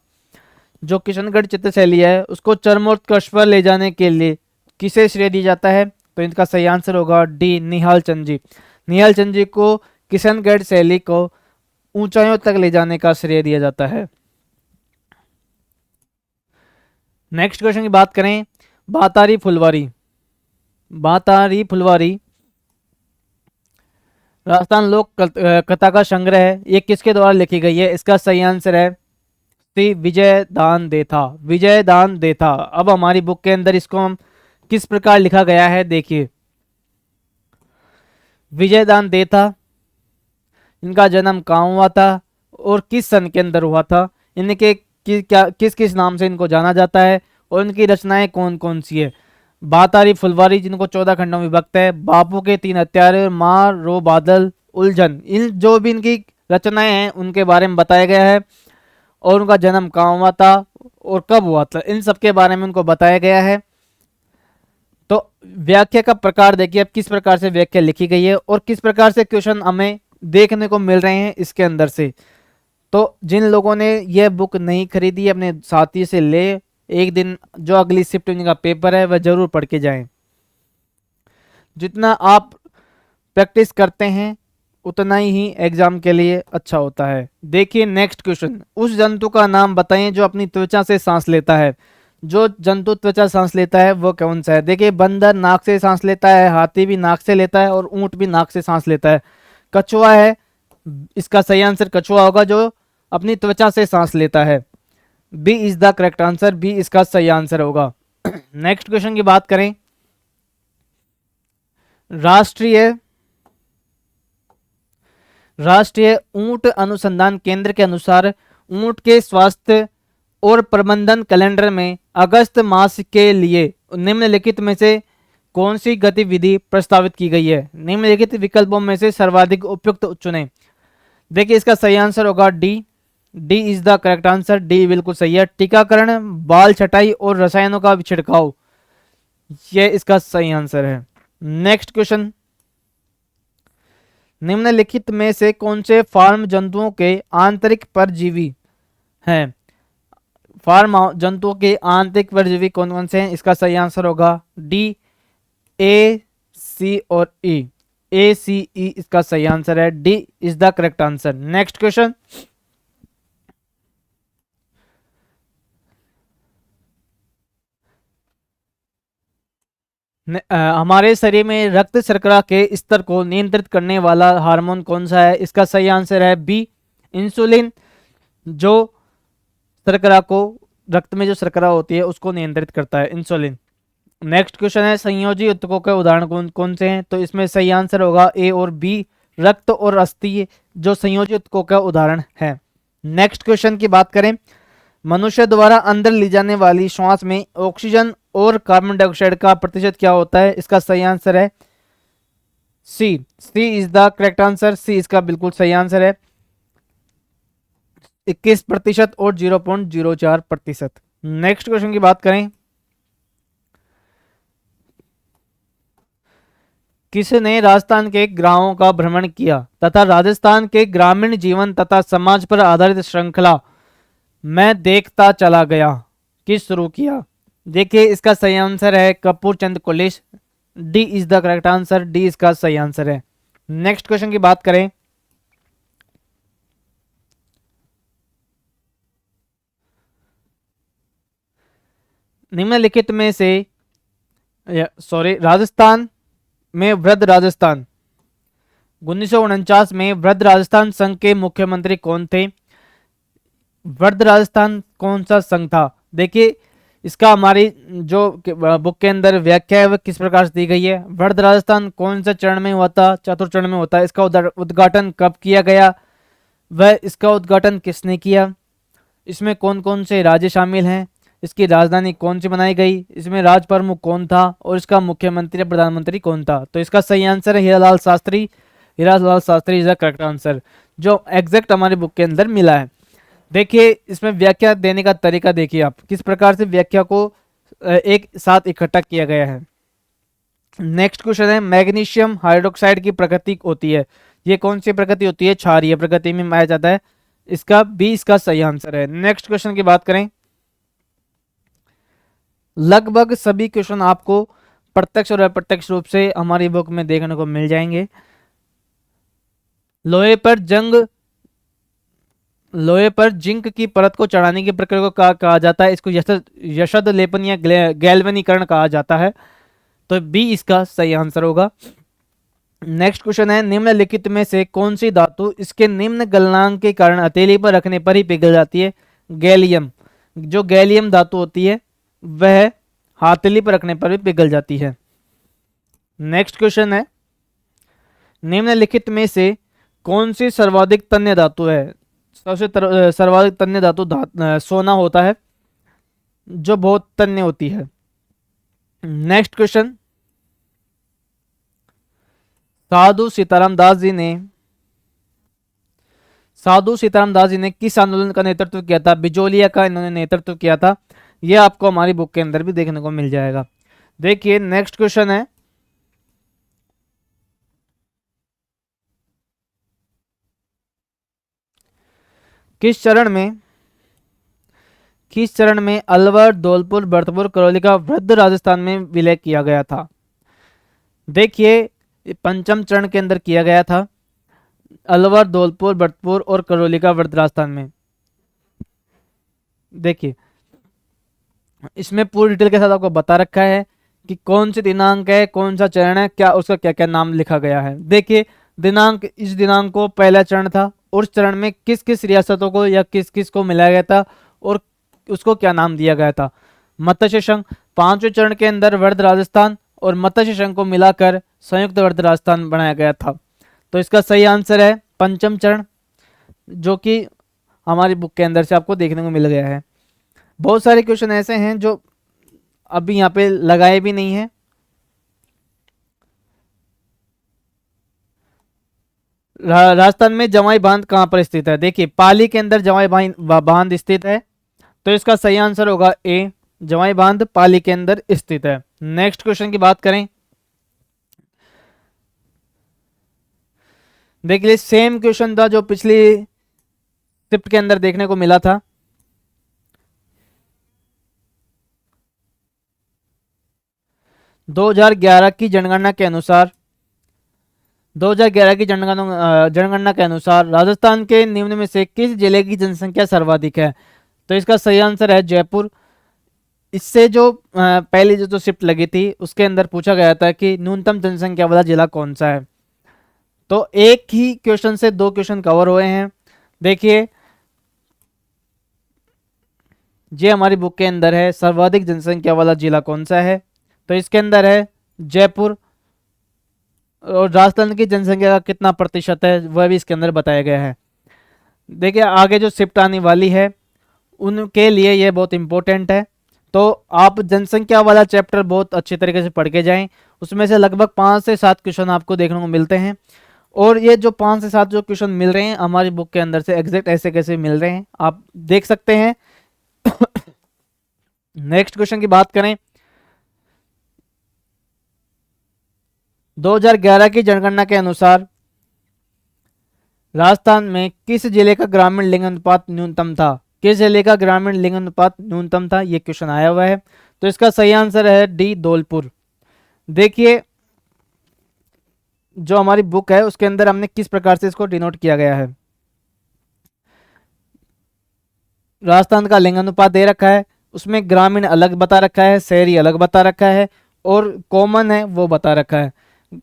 जो किशनगढ़ चित्रशैली है उसको चरमोत्कर्ष पर ले जाने के लिए किसे श्रेय दिया जाता है? तो इनका सही आंसर होगा डी, निहाल चंद जी। निहाल चंद जी को किशनगढ़ शैली को ऊंचाइयों तक ले जाने का श्रेय दिया जाता है। नेक्स्ट क्वेश्चन की बात करें। बातारी फुलवारी राजस्थान लोक कथा का संग्रह है। ये किसके द्वारा लिखी गई है? इसका सही आंसर है सी, विजयदान देथा। अब हमारी बुक के अंदर इसको हम किस प्रकार लिखा गया है देखिए। विजयदान देथा, इनका जन्म कहाँ हुआ था और किस सन के अंदर हुआ था, इनके किस किस नाम से इनको जाना जाता है और इनकी रचनाएं कौन कौन सी है। बातारी फुलवारी जिनको 14 खंडों में विभक्त है। बापू के 3 हत्यारे, माँ रो बादल उलझन, इन जो भी इनकी रचनाएं हैं उनके बारे में बताया गया है, और उनका जन्म कहाँ हुआ था और कब हुआ था, इन सब के बारे में उनको बताया गया है। तो व्याख्या का प्रकार देखिए अब किस प्रकार से व्याख्या लिखी गई है और किस प्रकार से क्वेश्चन हमें देखने को मिल रहे हैं इसके अंदर से। तो जिन लोगों ने यह बुक नहीं खरीदी अपने साथी से ले, एक दिन जो अगली शिफ्ट का पेपर है वह जरूर पढ़ के जाएं। जितना आप प्रैक्टिस करते हैं उतना ही एग्जाम के लिए अच्छा होता है। देखिए नेक्स्ट क्वेश्चन, उस जंतु का नाम बताएं जो अपनी त्वचा से सांस लेता है। जो जंतु त्वचा सांस लेता है वो कौन सा है? देखिए बंदर नाक से सांस लेता है, हाथी भी नाक से लेता है और ऊंट भी नाक से सांस लेता है। कछुआ है, इसका सही आंसर कछुआ होगा जो अपनी त्वचा से सांस लेता है। B is the correct answer, B इसका सही आंसर होगा। नेक्स्ट क्वेश्चन की बात करें, राष्ट्रीय ऊंट अनुसंधान केंद्र के अनुसार ऊंट के स्वास्थ्य और प्रबंधन कैलेंडर में अगस्त मास के लिए निम्नलिखित में से कौन सी गतिविधि प्रस्तावित की गई है? निम्नलिखित विकल्पों में से सर्वाधिक उपयुक्त चुनें। देखिए इसका सही आंसर होगा D, D is the correct answer, D बिल्कुल सही है। टीकाकरण, बाल छटाई और रसायनों का छिड़काव, ये इसका सही आंसर है। नेक्स्ट क्वेश्चन, निम्नलिखित में से कौन से फार्म जंतुओं के आंतरिक परजीवी हैं? फार्म जंतुओं के आंतरिक परजीवी कौन कौन से हैं? इसका सही आंसर होगा डी, ए, सी और ई, ए सी ई इसका सही आंसर है, D is the correct answer. Next question, हमारे शरीर में रक्त शर्करा के स्तर को नियंत्रित करने वाला हार्मोन कौन सा है? इसका सही आंसर है बी, इंसुलिन, जो शर्करा को, रक्त में जो शर्करा होती है उसको नियंत्रित करता है, इंसुलिन। नेक्स्ट क्वेश्चन है, संयोजी ऊतकों के उदाहरण कौन कौन से हैं? तो इसमें सही आंसर होगा ए और बी, रक्त और अस्थि जो संयोजी ऊतकों का उदाहरण है। नेक्स्ट क्वेश्चन की बात करें, मनुष्य द्वारा अंदर ली जाने वाली श्वास में ऑक्सीजन और कार्बन डाइऑक्साइड का प्रतिशत क्या होता है? इसका सही आंसर है सी, C is the correct answer, C इसका बिल्कुल सही आंसर है, 21% और 0.04%। नेक्स्ट क्वेश्चन की बात करें, किसने राजस्थान के गांवों का भ्रमण किया तथा राजस्थान के ग्रामीण जीवन तथा समाज पर आधारित श्रृंखला मैं देखता चला गया किस शुरू किया? देखिए इसका सही आंसर है Kapoor Chand Kulish, D is the correct answer, D इसका सही आंसर है। नेक्स्ट क्वेश्चन की बात करें, निम्नलिखित में से राजस्थान में वृद्ध राजस्थान 1949 में वृद्ध राजस्थान संघ के मुख्यमंत्री कौन थे? वृद्ध राजस्थान कौन सा संघ था? देखिए इसका हमारी जो बुक के अंदर व्याख्या है वह किस प्रकार से दी गई है। वृद्ध राजस्थान कौन सा चरण में हुआ था? चतुर्थ चरण में होता है। इसका उद्घाटन कब किया गया? वह इसका उद्घाटन किसने किया? इसमें कौन कौन से राज्य शामिल हैं? इसकी राजधानी कौन सी बनाई गई? इसमें राज प्रमुख कौन था और इसका मुख्यमंत्री प्रधानमंत्री कौन था? तो इसका सही आंसर है Hiralal Shastri, Hiralal Shastri is the correct answer, जो एग्जैक्ट हमारी बुक के अंदर मिला है। देखिए इसमें व्याख्या देने का तरीका देखिए आप किस प्रकार से व्याख्या को एक साथ इकट्ठा किया गया है। नेक्स्ट क्वेश्चन है, मैग्नीशियम हाइड्रोक्साइड की प्रकृति होती है, ये कौन सी प्रकृति होती है? क्षारीय प्रकृति में पाया जाता है, इसका बी इसका सही आंसर है। नेक्स्ट क्वेश्चन की बात करें, लगभग सभी क्वेश्चन आपको प्रत्यक्ष और अप्रत्यक्ष रूप से हमारी बुक में देखने को मिल जाएंगे। लोहे पर जिंक की परत को चढ़ाने की प्रक्रिया को कहा जाता है, इसको यशद लेपन या गैल्वेनीकरण कहा जाता है, तो बी इसका सही आंसर होगा। नेक्स्ट क्वेश्चन है, निम्नलिखित में से कौन सी धातु इसके निम्न गलनांक के कारण हथेली पर रखने पर ही पिघल जाती है? गैलियम, जो गैलियम धातु होती है वह हथेली पर रखने पर भी पिघल जाती है। नेक्स्ट क्वेश्चन है, निम्नलिखित में से कौन सी सर्वाधिक तन्य धातु है? सबसे सर्वाधिक तन्य धातु सोना होता है, जो बहुत तन्य होती है। नेक्स्ट क्वेश्चन, साधु सीताराम दास जी ने साधु सीताराम दास जी ने किस आंदोलन का नेतृत्व किया था? बिजोलिया का इन्होंने नेतृत्व किया था। ये आपको हमारी बुक के अंदर भी देखने को मिल जाएगा। देखिए नेक्स्ट क्वेश्चन है, किस चरण में अलवर, धौलपुर, भरतपुर, करौली का वृद्ध राजस्थान में विलय किया गया था? देखिए पंचम चरण के अंदर किया गया था, अलवर, धौलपुर, भरतपुर और करौली का वृद्ध राजस्थान में। देखिए इसमें पूरी डिटेल के साथ आपको बता रखा है कि कौन सी दिनांक है, कौन सा चरण है, क्या उसका क्या क्या नाम लिखा गया है। देखिए दिनांक, इस दिनांक को पहला चरण था, उस चरण में किस किस रियासतों को या किस किस को मिलाया गया था और उसको क्या नाम दिया गया था। मत्स्य संघ, पांचवें चरण के अंदर वृद्ध राजस्थान और मत्स्य संघ को मिलाकर संयुक्त वृद्ध राजस्थान बनाया गया था। तो इसका सही आंसर है पंचम चरण, जो कि हमारी बुक के अंदर से आपको देखने को मिल गया है। बहुत सारे क्वेश्चन ऐसे हैं जो अभी यहाँ पे लगाए भी नहीं है। राजस्थान में जवाई बांध कहाँ पर स्थित है? देखिए पाली के अंदर जवाई बांध स्थित है, तो इसका सही आंसर होगा ए, जवाई बांध पाली के अंदर स्थित है। नेक्स्ट क्वेश्चन की बात करें, देखिए सेम क्वेश्चन था जो पिछली शिफ्ट के अंदर देखने को मिला था। दो 2011 की जनगणना के अनुसार 2011 की जनगणना के अनुसार राजस्थान के निम्न में से किस जिले की जनसंख्या सर्वाधिक है? तो इसका सही आंसर है जयपुर। इससे जो पहली जो शिफ्ट लगी थी उसके अंदर पूछा गया था कि न्यूनतम जनसंख्या वाला जिला कौन सा है। तो एक ही क्वेश्चन से दो क्वेश्चन कवर हुए हैं। देखिए ये हमारी बुक के अंदर है, सर्वाधिक जनसंख्या वाला जिला कौन सा है? तो इसके अंदर है जयपुर। और राजस्थान की जनसंख्या का कितना प्रतिशत है वह भी इसके अंदर बताया गया है। देखिए आगे जो शिफ्ट आने वाली है उनके लिए यह बहुत इंपॉर्टेंट है, तो आप जनसंख्या वाला चैप्टर बहुत अच्छी तरीके से पढ़ के जाएं। उसमें से लगभग 5 से 7 क्वेश्चन आपको देखने को मिलते हैं, और ये जो 5 से 7 जो क्वेश्चन मिल रहे हैं हमारी बुक के अंदर से एग्जैक्ट ऐसे कैसे मिल रहे हैं आप देख सकते हैं। नेक्स्ट क्वेश्चन की बात करें, 2011 की जनगणना के अनुसार राजस्थान में किस जिले का ग्रामीण लिंग अनुपात न्यूनतम था? किस जिले का ग्रामीण लिंग अनुपात न्यूनतम था, ये क्वेश्चन आया हुआ है। तो इसका सही आंसर है डी, धौलपुर। देखिए जो हमारी बुक है उसके अंदर हमने किस प्रकार से इसको डिनोट किया गया है। राजस्थान का लिंग अनुपात दे रखा है, उसमें ग्रामीण अलग बता रखा है, शहरी अलग बता रखा है, और कॉमन है वो बता रखा है।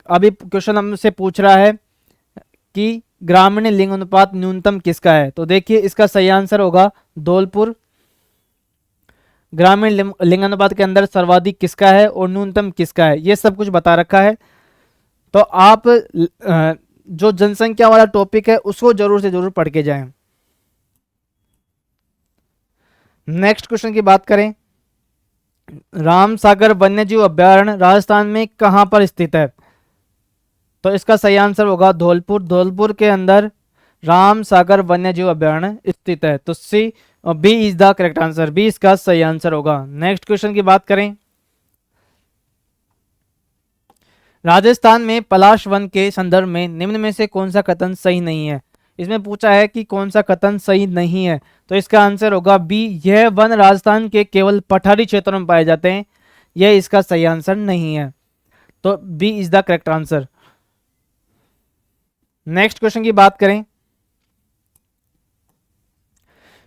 अभी क्वेश्चन हमसे पूछ रहा है कि ग्रामीण लिंग अनुपात न्यूनतम किसका है, तो देखिए इसका सही आंसर होगा धौलपुर। ग्रामीण लिंग अनुपात के अंदर सर्वाधिक किसका है और न्यूनतम किसका है ये सब कुछ बता रखा है। तो आप जो जनसंख्या वाला टॉपिक है उसको जरूर से जरूर पढ़ के जाएं। नेक्स्ट क्वेश्चन की बात करें, रामसागर वन्यजीव अभ्यारण्य राजस्थान में कहां पर स्थित है? तो इसका सही आंसर होगा धौलपुर। धौलपुर के अंदर रामसागर वन्यजीव अभ्यारण्य स्थित है। तो C, B is the correct answer, B इसका सही आंसर होगा। नेक्स्ट क्वेश्चन की बात करें, राजस्थान में पलाश वन के संदर्भ में निम्न में से कौन सा कथन सही नहीं है? इसमें पूछा है कि कौन सा कथन सही नहीं है, तो इसका आंसर होगा बी, यह वन राजस्थान के केवल पठारी क्षेत्रों में पाए जाते हैं। यह इसका सही आंसर नहीं है, तो B is the correct answer. Next question की बात करें,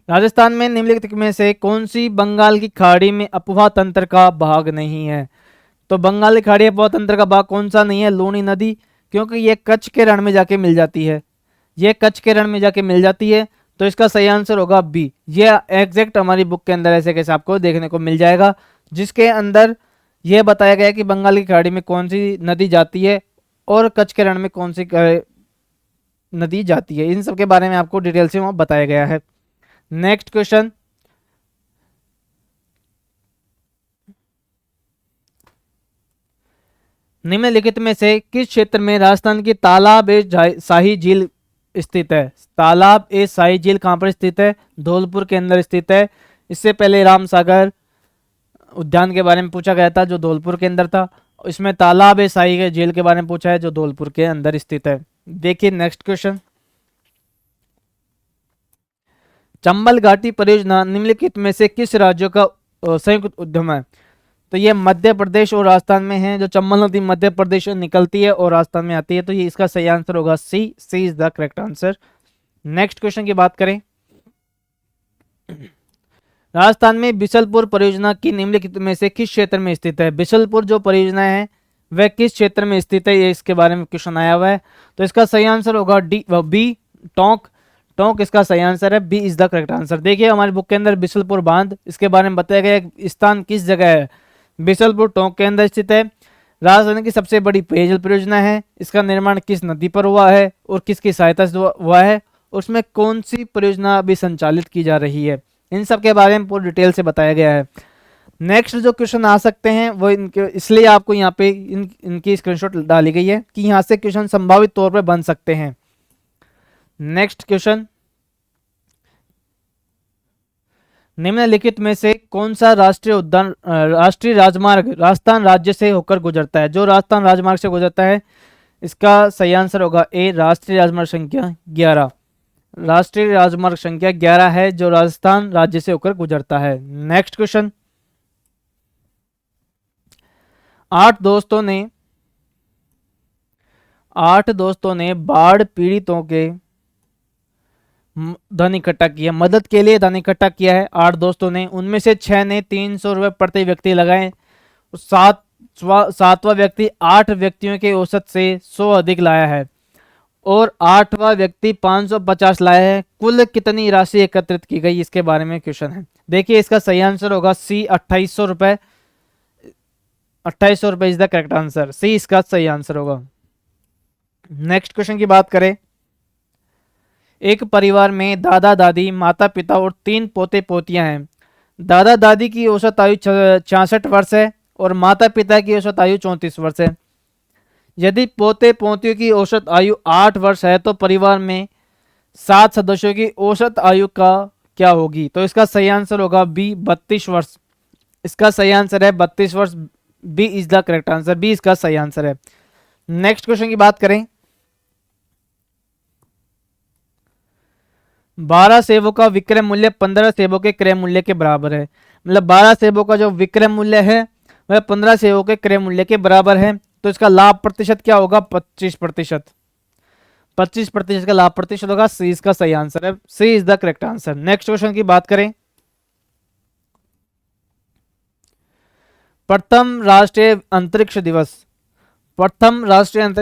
राजस्थान में निम्नलिखित में से कौन सी बंगाल की खाड़ी में अपवाह तंत्र का भाग नहीं है? तो बंगाल की खाड़ी अपवाह तंत्र का भाग कौन सा नहीं है? लूनी नदी, क्योंकि ये कच्छ के रण में जाके मिल जाती है, ये कच्छ के रण में जाके मिल जाती है। तो इसका सही आंसर होगा बी। ये एग्जैक्ट हमारी बुक के अंदर ऐसे कैसे आपको देखने को मिल जाएगा, जिसके अंदर यह बताया गया कि बंगाल की खाड़ी में कौन सी नदी जाती है और कच्छ के रण में कौन सी नदी जाती है, इन सब के बारे में आपको डिटेल से वहां बताया गया है। नेक्स्ट क्वेश्चन, निम्नलिखित में से किस क्षेत्र में राजस्थान की तालाब शाही झील स्थित है? तालाब ए शाही झील कहाँ पर स्थित है? धौलपुर के अंदर स्थित है। इससे पहले राम सागर उद्यान के बारे में पूछा गया था जो धौलपुर के अंदर था। इसमें तालाब ए शाही झील के बारे में पूछा है जो धौलपुर के अंदर स्थित है। देखिए नेक्स्ट क्वेश्चन, चंबल घाटी परियोजना निम्नलिखित में से किस राज्यों का संयुक्त उद्यम है? तो ये मध्य प्रदेश और राजस्थान में है। जो चंबल नदी मध्य प्रदेश से निकलती है और राजस्थान में आती है, तो ये इसका सही आंसर होगा C. C is the correct answer. Next question की बात करें, राजस्थान में बिशलपुर परियोजना की निम्नलिखित में से किस क्षेत्र में स्थित है? बिशलपुर जो परियोजना है वह किस क्षेत्र में स्थित है, ये इसके बारे में क्वेश्चन आया हुआ है। तो इसका सही आंसर होगा डी बी, टोंक। टोंक इसका सही आंसर है, B is the correct answer. देखिए हमारी बुक के अंदर बिशलपुर बांध, इसके बारे में बताया गया है स्थान किस जगह है, बिशलपुर टोंक के अंदर स्थित है। राजस्थान की सबसे बड़ी पेयजल परियोजना है, इसका निर्माण किस नदी पर हुआ है और किसकी सहायता से हुआ है, उसमें कौन सी परियोजना अभी संचालित की जा रही है, इन सब के बारे में पूरी डिटेल से बताया गया है। नेक्स्ट जो क्वेश्चन आ सकते हैं वो इनके, इसलिए आपको यहाँ पे इनकी स्क्रीनशॉट डाली गई है कि यहाँ से क्वेश्चन संभावित तौर पर बन सकते हैं। नेक्स्ट क्वेश्चन, निम्नलिखित में से कौन सा राष्ट्रीय उद्यान राष्ट्रीय राजमार्ग राजस्थान राज्य से होकर गुजरता है? जो राजस्थान राजमार्ग से गुजरता है, इसका सही आंसर होगा ए, राष्ट्रीय राजमार्ग संख्या 11। राष्ट्रीय राजमार्ग संख्या 11 है जो राजस्थान राज्य से होकर गुजरता है। नेक्स्ट क्वेश्चन, 8 दोस्तों ने बाढ़ पीड़ितों के धन इकट्ठा किया, मदद के लिए धन इकट्ठा किया है 8 दोस्तों ने। उनमें से 6 ने 300 रुपये प्रति व्यक्ति लगाए, सातवां व्यक्ति 8 व्यक्तियों के औसत से 100 अधिक लाया है और 8वां व्यक्ति 550 लाया है। कुल कितनी राशि एकत्रित की गई, इसके बारे में क्वेश्चन है। देखिए इसका सही आंसर होगा सी, 2800 रुपये। 2800 रुपये is the correct answer, C इसका सही आंसर होगा। नेक्स्ट क्वेश्चन की बात करें, एक परिवार में दादा दादी, माता पिता और 3 पोते पोतियां हैं। दादा दादी की औसत आयु 66 वर्ष है और माता पिता की औसत आयु 34 वर्ष है। यदि पोते पोतियों की औसत आयु 8 वर्ष है तो परिवार में 7 सदस्यों की औसत आयु का क्या होगी? तो इसका सही आंसर होगा बी, 32 वर्ष। इसका सही आंसर है 32 वर्ष, B is the correct answer, B इसका सही आंसर है। नेक्स्ट क्वेश्चन की बात करें, 12 सेबों का विक्रय मूल्य 15 सेबों के क्रय मूल्य के बराबर है। मतलब 12 सेबों का जो विक्रय मूल्य है वह 15 सेबों के क्रय मूल्य के बराबर है। तो इसका लाभ प्रतिशत क्या होगा? 25%। 25% का लाभ प्रतिशत होगा, सी इसका सही आंसर है, C is the correct answer. Next question की बात करें, प्रथम राष्ट्रीय अंतरिक्ष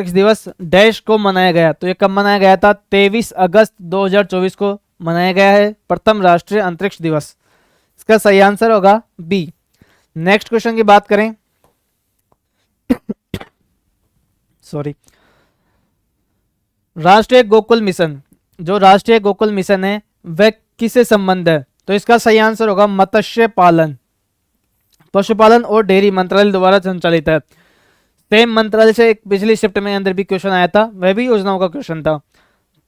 दिवस डैश को मनाया गया? तो ये कब मनाया गया था? 23 अगस्त 2024 को मनाया गया है प्रथम राष्ट्रीय अंतरिक्ष दिवस। इसका सही आंसर होगा बी। नेक्स्ट क्वेश्चन की बात करें, सॉरी, राष्ट्रीय गोकुल मिशन, जो राष्ट्रीय गोकुल मिशन है वह किससे संबंध है? तो इसका सही आंसर होगा मत्स्य पालन, पशुपालन और डेयरी मंत्रालय द्वारा संचालित है। सेम मंत्रालय से एक पिछली शिफ्ट में अंदर भी क्वेश्चन आया था, वह भी योजनाओं का क्वेश्चन था।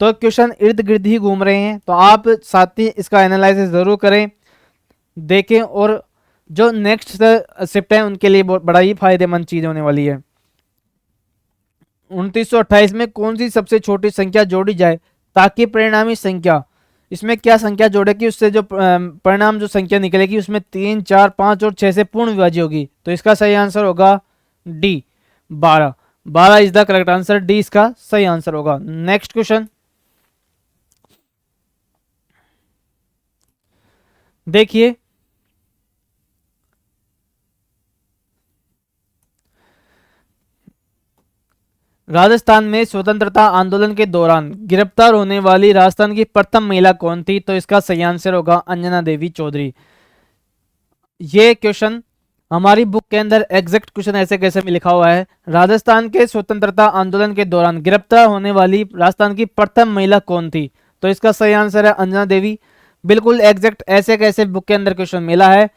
तो क्वेश्चन इर्द गिर्द ही घूम रहे हैं, तो आप साथ ही इसका एनालिसिस जरूर करें, देखें, और जो नेक्स्ट शिफ्ट है उनके लिए बहुत बड़ा ही फायदेमंद चीज होने वाली है। 2928 में कौन सी सबसे छोटी संख्या जोड़ी जाए ताकि परिणामी संख्या, इसमें क्या संख्या जोड़ेगी उससे जो परिणाम जो संख्या निकलेगी उसमें 3, 4, 5 और 6 से पूर्ण विभाज्य होगी? तो इसका सही आंसर होगा D, 12। 12 is the correct answer, D इसका सही आंसर होगा। नेक्स्ट क्वेश्चन देखिए, राजस्थान में स्वतंत्रता आंदोलन के दौरान गिरफ्तार होने वाली राजस्थान की प्रथम महिला कौन थी? तो इसका सही आंसर होगा अंजना देवी चौधरी। ये क्वेश्चन हमारी बुक के अंदर एग्जैक्ट क्वेश्चन ऐसे कैसे में लिखा हुआ है, राजस्थान के स्वतंत्रता आंदोलन के दौरान गिरफ्तार होने वाली राजस्थान की प्रथम महिला कौन थी? तो इसका सही आंसर है अंजना देवी। बिल्कुल एग्जैक्ट ऐसे कैसे बुक के अंदर क्वेश्चन मिला है।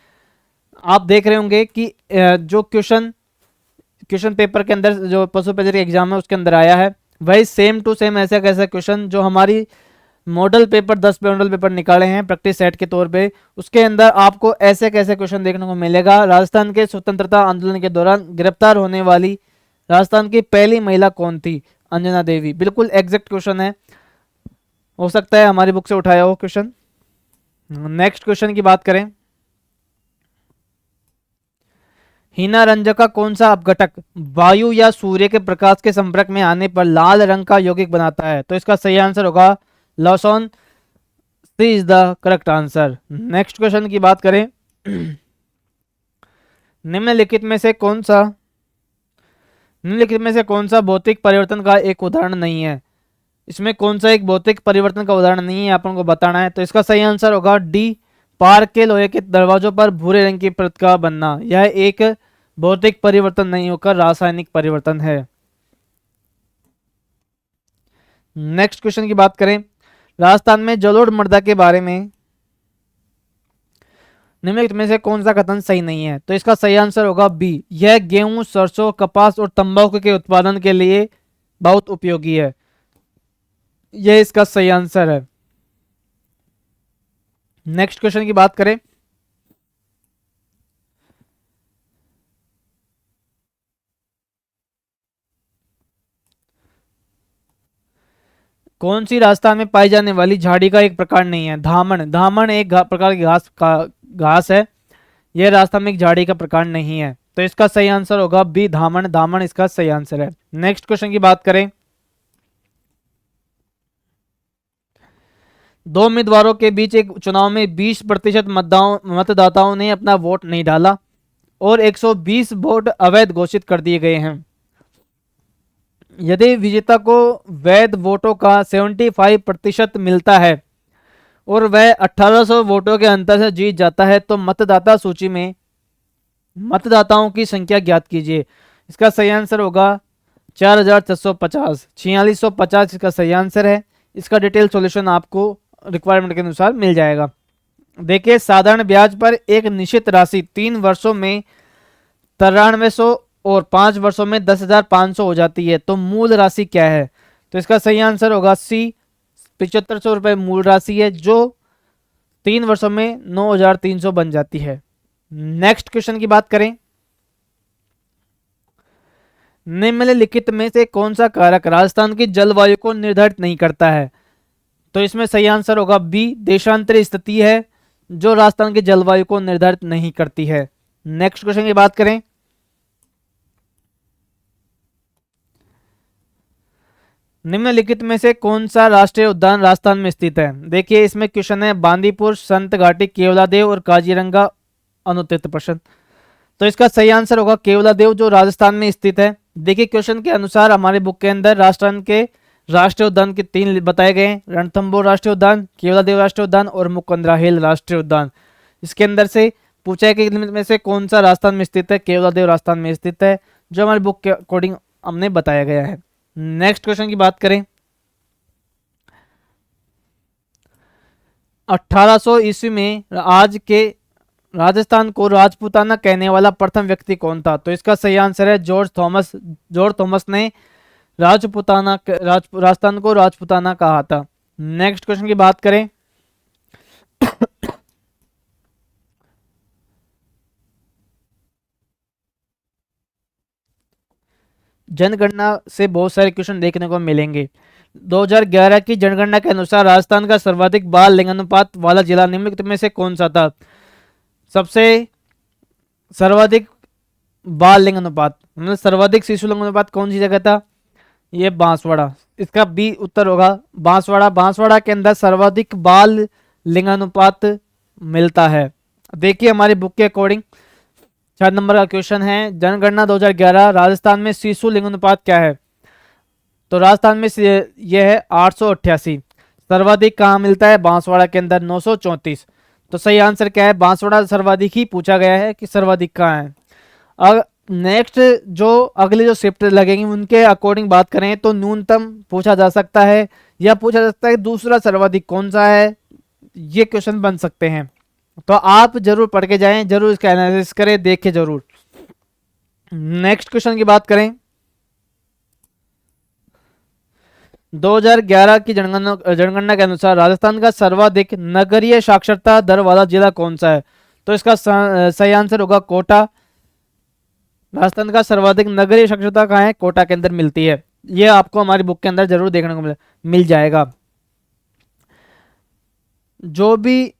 आप देख रहे होंगे कि जो क्वेश्चन पेपर के अंदर जो पशु पेजर एग्जाम है उसके अंदर आया है वही सेम टू सेम ऐसा कैसा क्वेश्चन जो हमारी मॉडल पेपर 10 पे मॉडल पेपर निकाले हैं प्रैक्टिस सेट के तौर पे, उसके अंदर आपको ऐसे कैसे क्वेश्चन देखने को मिलेगा। राजस्थान के स्वतंत्रता आंदोलन के दौरान गिरफ्तार होने वाली राजस्थान की पहली महिला कौन थी? अंजना देवी। बिल्कुल एग्जैक्ट क्वेश्चन है, हो सकता है हमारी बुक से उठाया हो क्वेश्चन। नेक्स्ट क्वेश्चन की बात करें, हीना रंजक का कौन सा अपघटक वायु या सूर्य के प्रकाश के संपर्क में आने पर लाल रंग का यौगिक बनाता है? तो इसका सही आंसर होगा Lawson. C is the correct answer. Next question की बात करें, निम्नलिखित में से कौन सा भौतिक परिवर्तन का एक उदाहरण नहीं है? इसमें कौन सा एक भौतिक परिवर्तन का उदाहरण नहीं है अपन को बताना है। तो इसका सही आंसर होगा डी, पार्क के लोहे के दरवाजों पर भूरे रंग की परत का बनना। यह एक भौतिक परिवर्तन नहीं होकर रासायनिक परिवर्तन है। नेक्स्ट क्वेश्चन की बात करें, राजस्थान में जलोढ़ मृदा के बारे में निम्नलिखित में से कौन सा कथन सही नहीं है? तो इसका सही आंसर होगा बी, यह गेहूं, सरसों, कपास और तंबाकू के उत्पादन के लिए बहुत उपयोगी है। यह इसका सही आंसर है। नेक्स्ट क्वेश्चन की बात करें, कौन सी राजस्थान में पाई जाने वाली झाड़ी का एक प्रकार नहीं है? धामण। धामण एक प्रकार की घास है। यह राजस्थान में एक झाड़ी का प्रकार नहीं है। तो इसका सही आंसर होगा बी, धामण। धामण इसका सही आंसर है। नेक्स्ट क्वेश्चन की बात करें, दो उम्मीदवारों के बीच एक चुनाव में 20% मतदाताओं ने अपना वोट नहीं डाला और 120 वोट अवैध घोषित कर दिए गए हैं। यदि विजेता को वैध वोटों का 75% मिलता है और वह 1800 वोटों के अंतर से जीत जाता है तो मतदाता सूची में मतदाताओं की संख्या ज्ञात कीजिए। इसका सही आंसर होगा 4650। 4650 इसका सही आंसर है। इसका डिटेल सॉल्यूशन आपको रिक्वायरमेंट के अनुसार मिल जाएगा। देखिए, साधारण ब्याज पर एक निश्चित राशि 3 वर्षों में 9300 और 5 वर्षों में 10,500 हो जाती है, तो मूल राशि क्या है? तो इसका सही आंसर होगा सी, 7500 रुपये मूल राशि है जो 3 वर्षों में 9300 बन जाती है। नेक्स्ट क्वेश्चन की बात करें, निम्नलिखित में से कौन सा कारक राजस्थान की जलवायु को निर्धारित नहीं करता है? तो इसमें सही आंसर होगा बी, देशांतरी स्थिति है जो राजस्थान की जलवायु को निर्धारित नहीं करती है। नेक्स्ट क्वेश्चन की बात करें, निम्नलिखित में से कौन सा राष्ट्रीय उद्यान राजस्थान में स्थित है? देखिए, इसमें क्वेश्चन है बांदीपुर, संत घाटी, केवलादेव और काजीरंगा अनुत्तरित प्रश्न। तो इसका सही आंसर होगा केवलादेव जो राजस्थान में स्थित है। देखिए, क्वेश्चन के अनुसार हमारे बुक के अंदर राजस्थान के राष्ट्रीय उद्यान के 3 बताए गए हैं, रणथंबोर राष्ट्रीय उद्यान, केवलादेव राष्ट्रीय उद्यान और मुकुंदरा हिल राष्ट्रीय उद्यान। इसके अंदर से पूछा है कि इनमें में से कौन सा राजस्थान में स्थित है? केवलादेव राजस्थान में स्थित है, जो हमारे बुक के अकॉर्डिंग हमने बताया गया है। नेक्स्ट क्वेश्चन की बात करें, 1800 ईस्वी में आज के राजस्थान को राजपूताना कहने वाला प्रथम व्यक्ति कौन था? तो इसका सही आंसर है जॉर्ज थॉमस। जॉर्ज थॉमस ने राजस्थान को राजपूताना कहा था। नेक्स्ट क्वेश्चन की बात करें, जनगणना से बहुत सारे क्वेश्चन देखने को मिलेंगे। 2011 की जनगणना के अनुसार राजस्थान का सर्वाधिक बाल लिंगानुपात वाला जिला निम्नलिखित में से कौन सा था? सबसे सर्वाधिक बाल लिंगानुपात मतलब सर्वाधिक शिशु लिंगानुपात कौन सी जगह था? ये बांसवाड़ा। इसका बी उत्तर होगा बांसवाड़ा। बांसवाड़ा के अंदर सर्वाधिक बाल लिंगानुपात मिलता है। देखिए, हमारी बुक के अकॉर्डिंग 4 नंबर का क्वेश्चन है, जनगणना 2011 राजस्थान में शिशु लिंगानुपात क्या है? तो राजस्थान में यह है 888। सर्वाधिक कहाँ मिलता है? बांसवाड़ा के अंदर 934। तो सही आंसर क्या है? बांसवाड़ा सर्वाधिक ही पूछा गया है कि सर्वाधिक कहाँ है। अब नेक्स्ट जो अगले जो शिफ्ट लगेंगे उनके अकॉर्डिंग बात करें तो न्यूनतम पूछा जा सकता है या पूछा जा सकता है दूसरा सर्वाधिक कौन सा है, ये क्वेश्चन बन सकते हैं। तो आप जरूर पढ़ के जाएं, जरूर इसका एनालिसिस करें, देखें जरूर। नेक्स्ट क्वेश्चन की बात करें, 2011 की जनगणना के अनुसार राजस्थान का सर्वाधिक नगरीय साक्षरता दर वाला जिला कौन सा है? तो इसका सही आंसर होगा कोटा। राजस्थान का सर्वाधिक नगरीय साक्षरता कहाँ है? कोटा के अंदर मिलती है। ये आपको हमारी बुक के अंदर जरूर देखने को मिल जाएगा। जो भी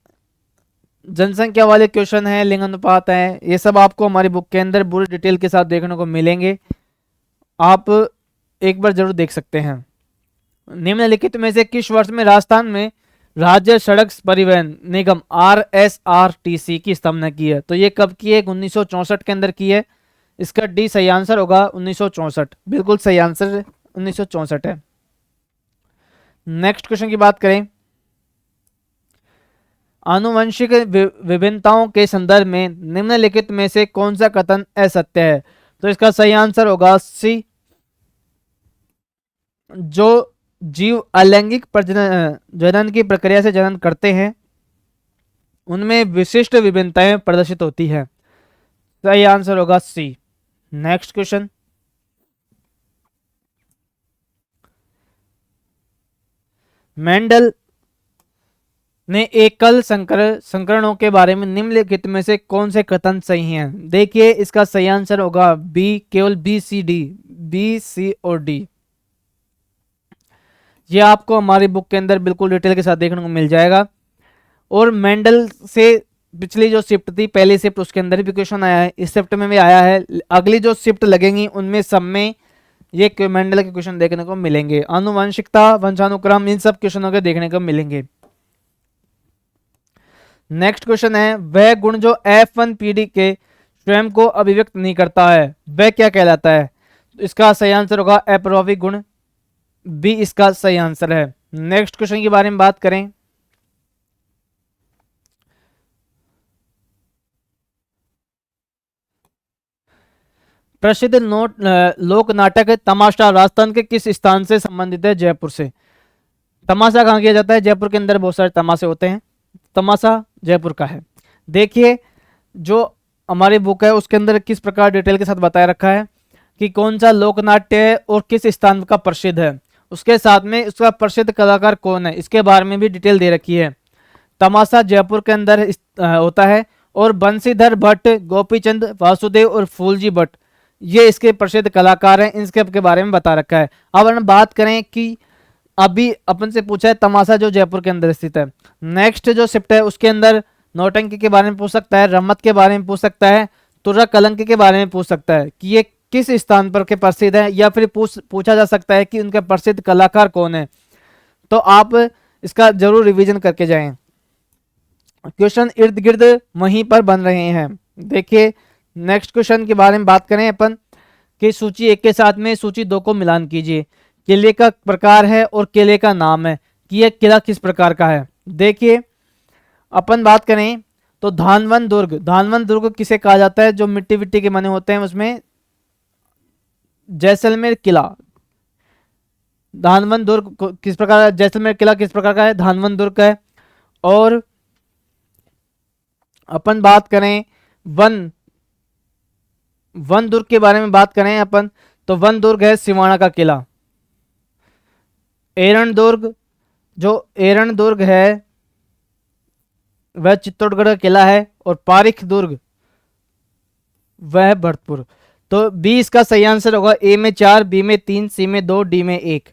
जनसंख्या वाले क्वेश्चन है, लिंग अनुपात है, ये सब आपको हमारी बुक के अंदर पूरी डिटेल के साथ देखने को मिलेंगे। आप एक बार जरूर देख सकते हैं। निम्नलिखित में से किस वर्ष में राजस्थान में राज्य सड़क परिवहन निगम RSRTC की स्थापना की है? तो ये कब की है? 1964 के अंदर की है। इसका डी सही आंसर होगा 1964। बिल्कुल सही आंसर 1964 है। नेक्स्ट क्वेश्चन की बात करें, आनुवंशिक विभिन्नताओं के संदर्भ में निम्नलिखित में से कौन सा कथन असत्य है? तो इसका सही आंसर होगा सी। जो जीव अलैंगिक जनन की प्रक्रिया से जनन करते हैं उनमें विशिष्ट विभिन्नताएं प्रदर्शित होती है। सही आंसर होगा सी। नेक्स्ट क्वेश्चन, मेंडल ने एकल संकरणों के बारे में निम्नलिखित में से कौन से कथन सही हैं? देखिए इसका सही आंसर होगा बी, केवल B C D, B C और डी। ये आपको हमारी बुक के अंदर बिल्कुल डिटेल के साथ देखने को मिल जाएगा। और मेंडल से पिछली जो शिफ्ट थी, पहली शिफ्ट, उसके अंदर भी क्वेश्चन आया है, इस शिफ्ट में भी आया है। अगली जो शिफ्ट लगेंगी उनमें सब में ये मेंडल के क्वेश्चन देखने को मिलेंगे। आनुवंशिकता, वंशानुक्रम, इन सब क्वेश्चनों के देखने को मिलेंगे। नेक्स्ट क्वेश्चन है, वह गुण जो F1 पीढ़ी के स्वयं को अभिव्यक्त नहीं करता है वह क्या कहलाता है? तो इसका सही आंसर होगा अप्रॉवी गुण, बी इसका सही आंसर है। नेक्स्ट क्वेश्चन के बारे में बात करें, प्रसिद्ध लोक नाटक तमाशा राजस्थान के किस स्थान से संबंधित है? जयपुर से। तमाशा कहाँ किया जाता है? जयपुर के अंदर बहुत सारे तमाशे होते हैं, तमाशा जयपुर का है। देखिए जो हमारी बुक है उसके अंदर किस प्रकार डिटेल के साथ बताया रखा है कि कौन सा लोकनाट्य है और किस स्थान का प्रसिद्ध है, उसके साथ में उसका प्रसिद्ध कलाकार कौन है, इसके बारे में भी डिटेल दे रखी है। तमाशा जयपुर के अंदर होता है और बंशीधर भट्ट, गोपीचंद वासुदेव और फूलजी भट्ट ये इसके प्रसिद्ध कलाकार हैं, इनके के बारे में बता रखा है। अब हम बात करें कि अभी अपन से पूछा है तमाशा जो जयपुर के अंदर स्थित है, नेक्स्ट जो शिफ्ट है उसके अंदर नौटंकी के बारे में पूछ सकता है, रम्मत के बारे में पूछ सकता है, तुर्रा कलंक के बारे में पूछ सकता है कि ये किस स्थान पर के प्रसिद्ध है, या फिर पूछा जा सकता है कि उनके प्रसिद्ध कलाकार कौन है। तो आप इसका जरूर रिवीजन करके जाएं, क्वेश्चन इर्द गिर्द वहीं पर बन रहे हैं। देखिए नेक्स्ट क्वेश्चन के बारे में बात करें अपन कि सूची 1 के साथ में सूची 2 को मिलान कीजिए। किले का प्रकार है और किले का नाम है कि यह किला किस प्रकार का है। देखिए अपन बात करें तो धानवन दुर्ग किसे कहा जाता है? जो मिट्टी विट्टी के बने होते हैं उसमें जैसलमेर किला। धानवन दुर्ग किस प्रकार, जैसलमेर किला किस प्रकार का है? धानवन दुर्ग का है। और अपन बात करें वन दुर्ग के बारे में बात करें अपन तो वन दुर्ग है सिवाना का किला। एरण दुर्ग है वह चित्तौड़गढ़ का किला है और पारिख दुर्ग वह भरतपुर। तो बी इसका सही आंसर होगा। ए में 4, बी में 3, सी में 2, डी में 1।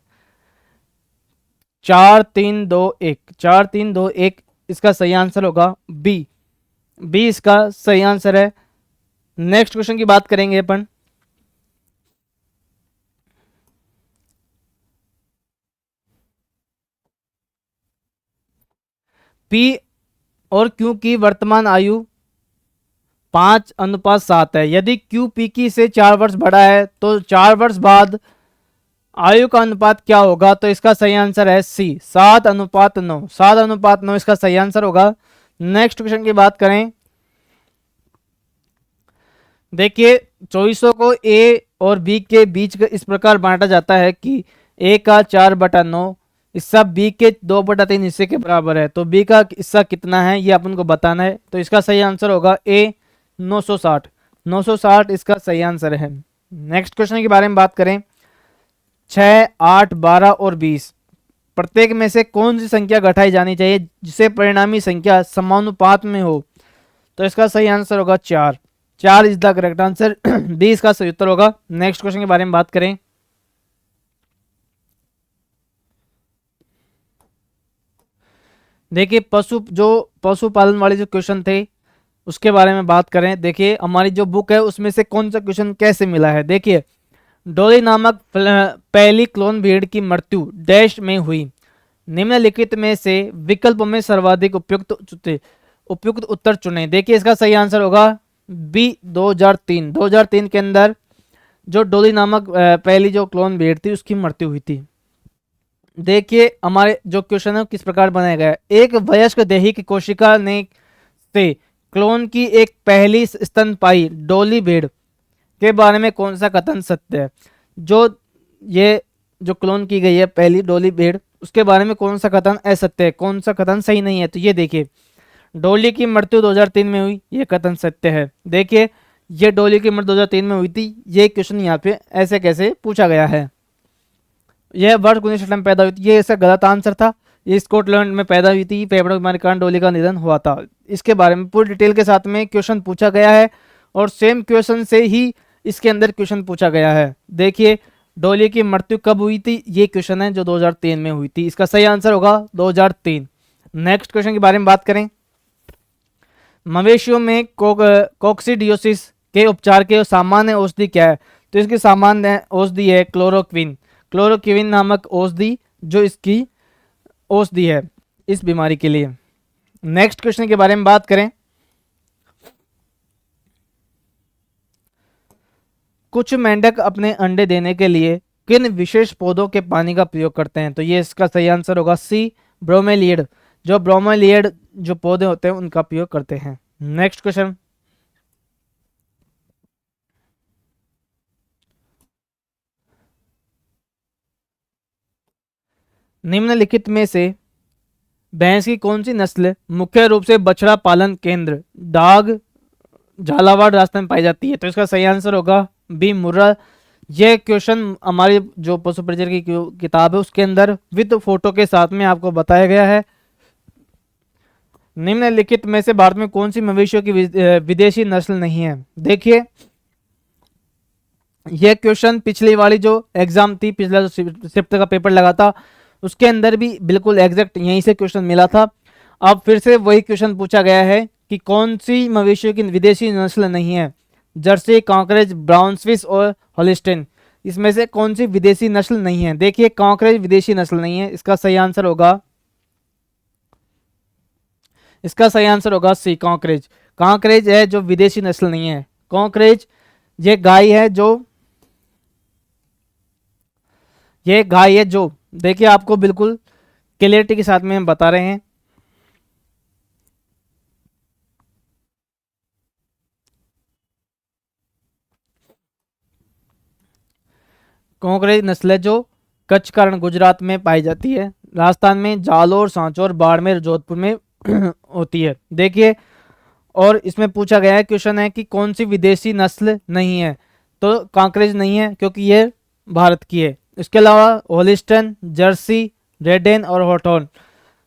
4 3 2 1, 4 3 2 1 इसका सही आंसर होगा बी इसका सही आंसर है। नेक्स्ट क्वेश्चन की बात करेंगे अपन, पी और क्यू की वर्तमान आयु 5:7 है। यदि क्यू पी की से 4 वर्ष बड़ा है तो 4 वर्ष बाद आयु का अनुपात क्या होगा? तो इसका सही आंसर है सी, 7:9। 7:9 इसका सही आंसर होगा। नेक्स्ट क्वेश्चन की बात करें, देखिए चौबीसों को ए और बी के बीच इस प्रकार बांटा जाता है कि ए का 4/9 हिस्सा बी के 2/3 हिस्से के बराबर है। तो बी का हिस्सा कितना है ये अपन को बताना है। तो इसका सही आंसर होगा ए 960 इसका सही आंसर है। नेक्स्ट क्वेश्चन के बारे में बात करें, 6, 8, 12 और 20, प्रत्येक में से कौन सी संख्या घटाई जानी चाहिए जिसे परिणामी संख्या समानुपात में हो? तो इसका सही आंसर होगा 4। 4 इज द करेक्ट आंसर। 20 का सही उत्तर होगा। नेक्स्ट क्वेश्चन के बारे में बात करें। देखिए पशुपालन वाले जो क्वेश्चन थे उसके बारे में बात करें। देखिए हमारी जो बुक है उसमें से कौन सा क्वेश्चन कैसे मिला है। देखिए डॉली नामक पहली क्लोन भेड़ की मृत्यु डैश में हुई, निम्नलिखित में से विकल्पों में सर्वाधिक उपयुक्त उत्तर चुने। देखिए इसका सही आंसर होगा बी 2003। 2003 के अंदर जो डॉली नामक पहली जो क्लोन भेड़ थी उसकी मृत्यु हुई थी। देखिए हमारे जो क्वेश्चन है किस प्रकार बनाया गया है। एक वयस्क देही की कोशिका ने से क्लोन की एक पहली स्तनपायी डॉली भेड़ के बारे में कौन सा कथन सत्य है? जो ये जो क्लोन की गई है पहली डॉली भेड़ उसके बारे में कौन सा कथन असत्य है, कौन सा कथन सही नहीं है? तो ये देखिए डॉली की मृत्यु 2003 में हुई, ये कथन सत्य है। देखिए ये डॉली की मृत्यु 2003 में हुई थी, ये क्वेश्चन यहाँ पे ऐसे कैसे पूछा गया है। यह वर्ष 1960 में पैदा हुई थी, ये इसका गलत आंसर था। ये स्कॉटलैंड में पैदा हुई थी, फेफड़ों की बीमारी के कारण डॉली का निधन हुआ था। इसके बारे में पूरी डिटेल के साथ में क्वेश्चन पूछा गया है और सेम क्वेश्चन से ही इसके अंदर क्वेश्चन पूछा गया है। देखिए डॉली की मृत्यु कब हुई थी, ये क्वेश्चन है जो 2003 में हुई थी। इसका सही आंसर होगा 2003। नेक्स्ट क्वेश्चन के बारे में बात करें। मवेशियों में कोक्सीडियोसिस के उपचार के सामान्य औषधि क्या है? तो इसकी सामान्य औषधि है क्लोरोक्विन। क्लोरोक्विन नामक औषधि जो इसकी औषधि है इस बीमारी के लिए। नेक्स्ट क्वेश्चन के बारे में बात करें। कुछ मेंढक अपने अंडे देने के लिए किन विशेष पौधों के पानी का प्रयोग करते हैं? तो ये इसका सही आंसर होगा सी ब्रोमेलियड। जो ब्रोमेलियड जो पौधे होते हैं उनका प्रयोग करते हैं। Next question. निम्नलिखित में से भैंस की कौन सी नस्ल मुख्य रूप से बछड़ा पालन केंद्र डाग झालावाड़ राजस्थान में पाई जाती है? तो इसका सही आंसर होगा बी मुर्रा। यह क्वेश्चन हमारी जो पशु परिचर की किताब है उसके अंदर विद फोटो के साथ में आपको बताया गया है। निम्नलिखित में से भारत में कौन सी मवेशियों की विदेशी नस्ल नहीं है? देखिए यह क्वेश्चन पिछली वाली जो एग्जाम थी, पिछला जो शिफ्ट का पेपर लगा था उसके अंदर भी बिल्कुल एग्जैक्ट यहीं से क्वेश्चन मिला था। अब फिर से वही क्वेश्चन पूछा गया है कि कौन सी मवेशियों की विदेशी नस्ल नहीं है? जर्सी, कॉकरेज, ब्राउन स्विस और हॉलिस्टीन, इसमें से कौन सी विदेशी नस्ल नहीं है? देखिए कॉकरेज विदेशी नस्ल नहीं है, इसका सही आंसर होगा सी कॉकरेज। कॉकरेज है जो विदेशी नस्ल नहीं है। कॉकरेज ये गाय है जो देखिए आपको बिल्कुल क्लियरिटी के साथ में हम बता रहे हैं। कॉकरेज नस्ल है जो कच्छ कर्ण गुजरात में पाई जाती है, राजस्थान में जालोर, सांचौर, बाड़मेर, जोधपुर में होती है। देखिए और इसमें पूछा गया है क्वेश्चन है कि कौन सी विदेशी नस्ल नहीं है? तो कॉकरेज नहीं है क्योंकि ये भारत की है। इसके अलावा होलिस्टन, जर्सी, रेडेन और हॉटहॉर्न,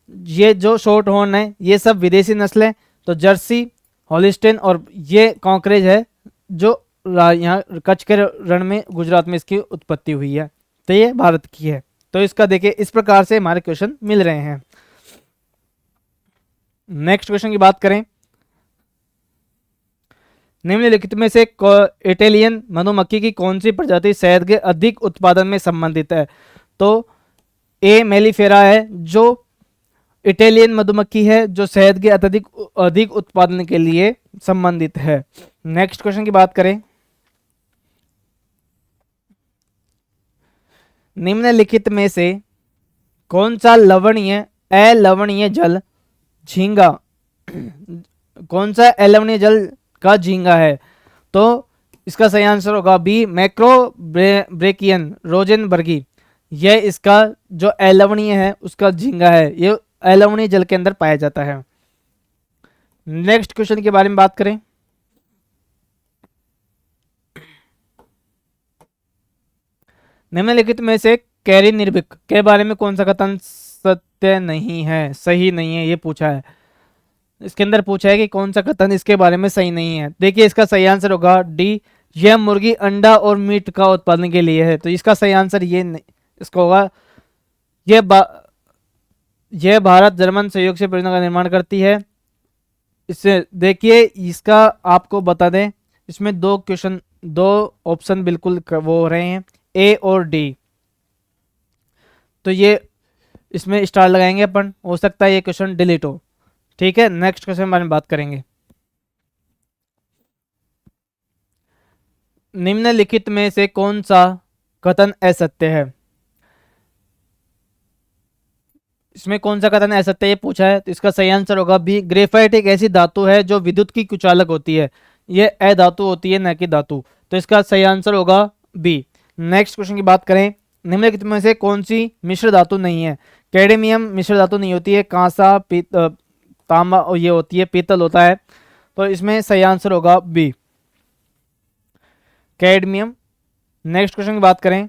ये जो शॉर्ट हॉर्न है ये सब विदेशी नस्ल है। तो जर्सी, होलिस्टन और ये कॉकरेज है जो यहाँ कच्छ के रण में गुजरात में इसकी उत्पत्ति हुई है, तो ये भारत की है। तो इसका देखिए इस प्रकार से हमारे क्वेश्चन मिल रहे हैं। नेक्स्ट क्वेश्चन की बात करें। निम्नलिखित में से इटालियन मधुमक्खी की कौन सी प्रजाति शहद के अधिक उत्पादन में संबंधित है? तो ए मेलिफेरा है जो इटालियन मधुमक्खी है जो शहद के अधिक उत्पादन के लिए संबंधित है। नेक्स्ट क्वेश्चन की बात करें। निम्नलिखित में से कौन सा अलवणीय जल झींगा कौन सा अलवणीय जल का झींगा है? तो इसका सही आंसर होगा बी मैक्रो ब्रेकियन रोजेनबर्गी। यह इसका जो अलवणीय है उसका झींगा है, ये अलवणीय जल के अंदर पाया जाता है। नेक्स्ट क्वेश्चन के बारे में बात करें। निम्नलिखित में से कैरी निर्भिक के बारे में कौन सा कथन सत्य नहीं है, सही नहीं है, ये पूछा है। इसके अंदर पूछा है कि कौन सा कथन इसके बारे में सही नहीं है। देखिए इसका सही आंसर होगा डी, यह मुर्गी अंडा और मीट का उत्पादन के लिए है। तो इसका सही आंसर ये इसका होगा यह यह भारत जर्मन सहयोग से परियोजना का निर्माण करती है। इससे देखिए इसका आपको बता दें, इसमें दो ऑप्शन बिल्कुल वो हो रहे हैं, ए और डी। तो ये इसमें स्टार लगाएंगे अपन, हो सकता है ये क्वेश्चन डिलीट हो। ठीक है, नेक्स्ट क्वेश्चन के बारे में बात करेंगे। निम्नलिखित में से कौन सा कथन असत्य है? इसमें कौन सा कथन असत्य ये पूछा है, तो इसका सही आंसर होगा बी, ग्रेफाइट एक ऐसी धातु है जो विद्युत की कुचालक होती है। ये अधातु होती है, न कि धातु। तो इसका सही आंसर होगा बी। नेक्स्ट क्वेश्चन की बात करें, निम्नलिखित में से कौन सी मिश्र धातु नहीं है? कैडमियम मिश्र धातु नहीं होती है, कांसा तांबा ये होती है, पीतल होता है। तो इसमें सही आंसर होगा बी, कैडमियम। नेक्स्ट क्वेश्चन की बात करें,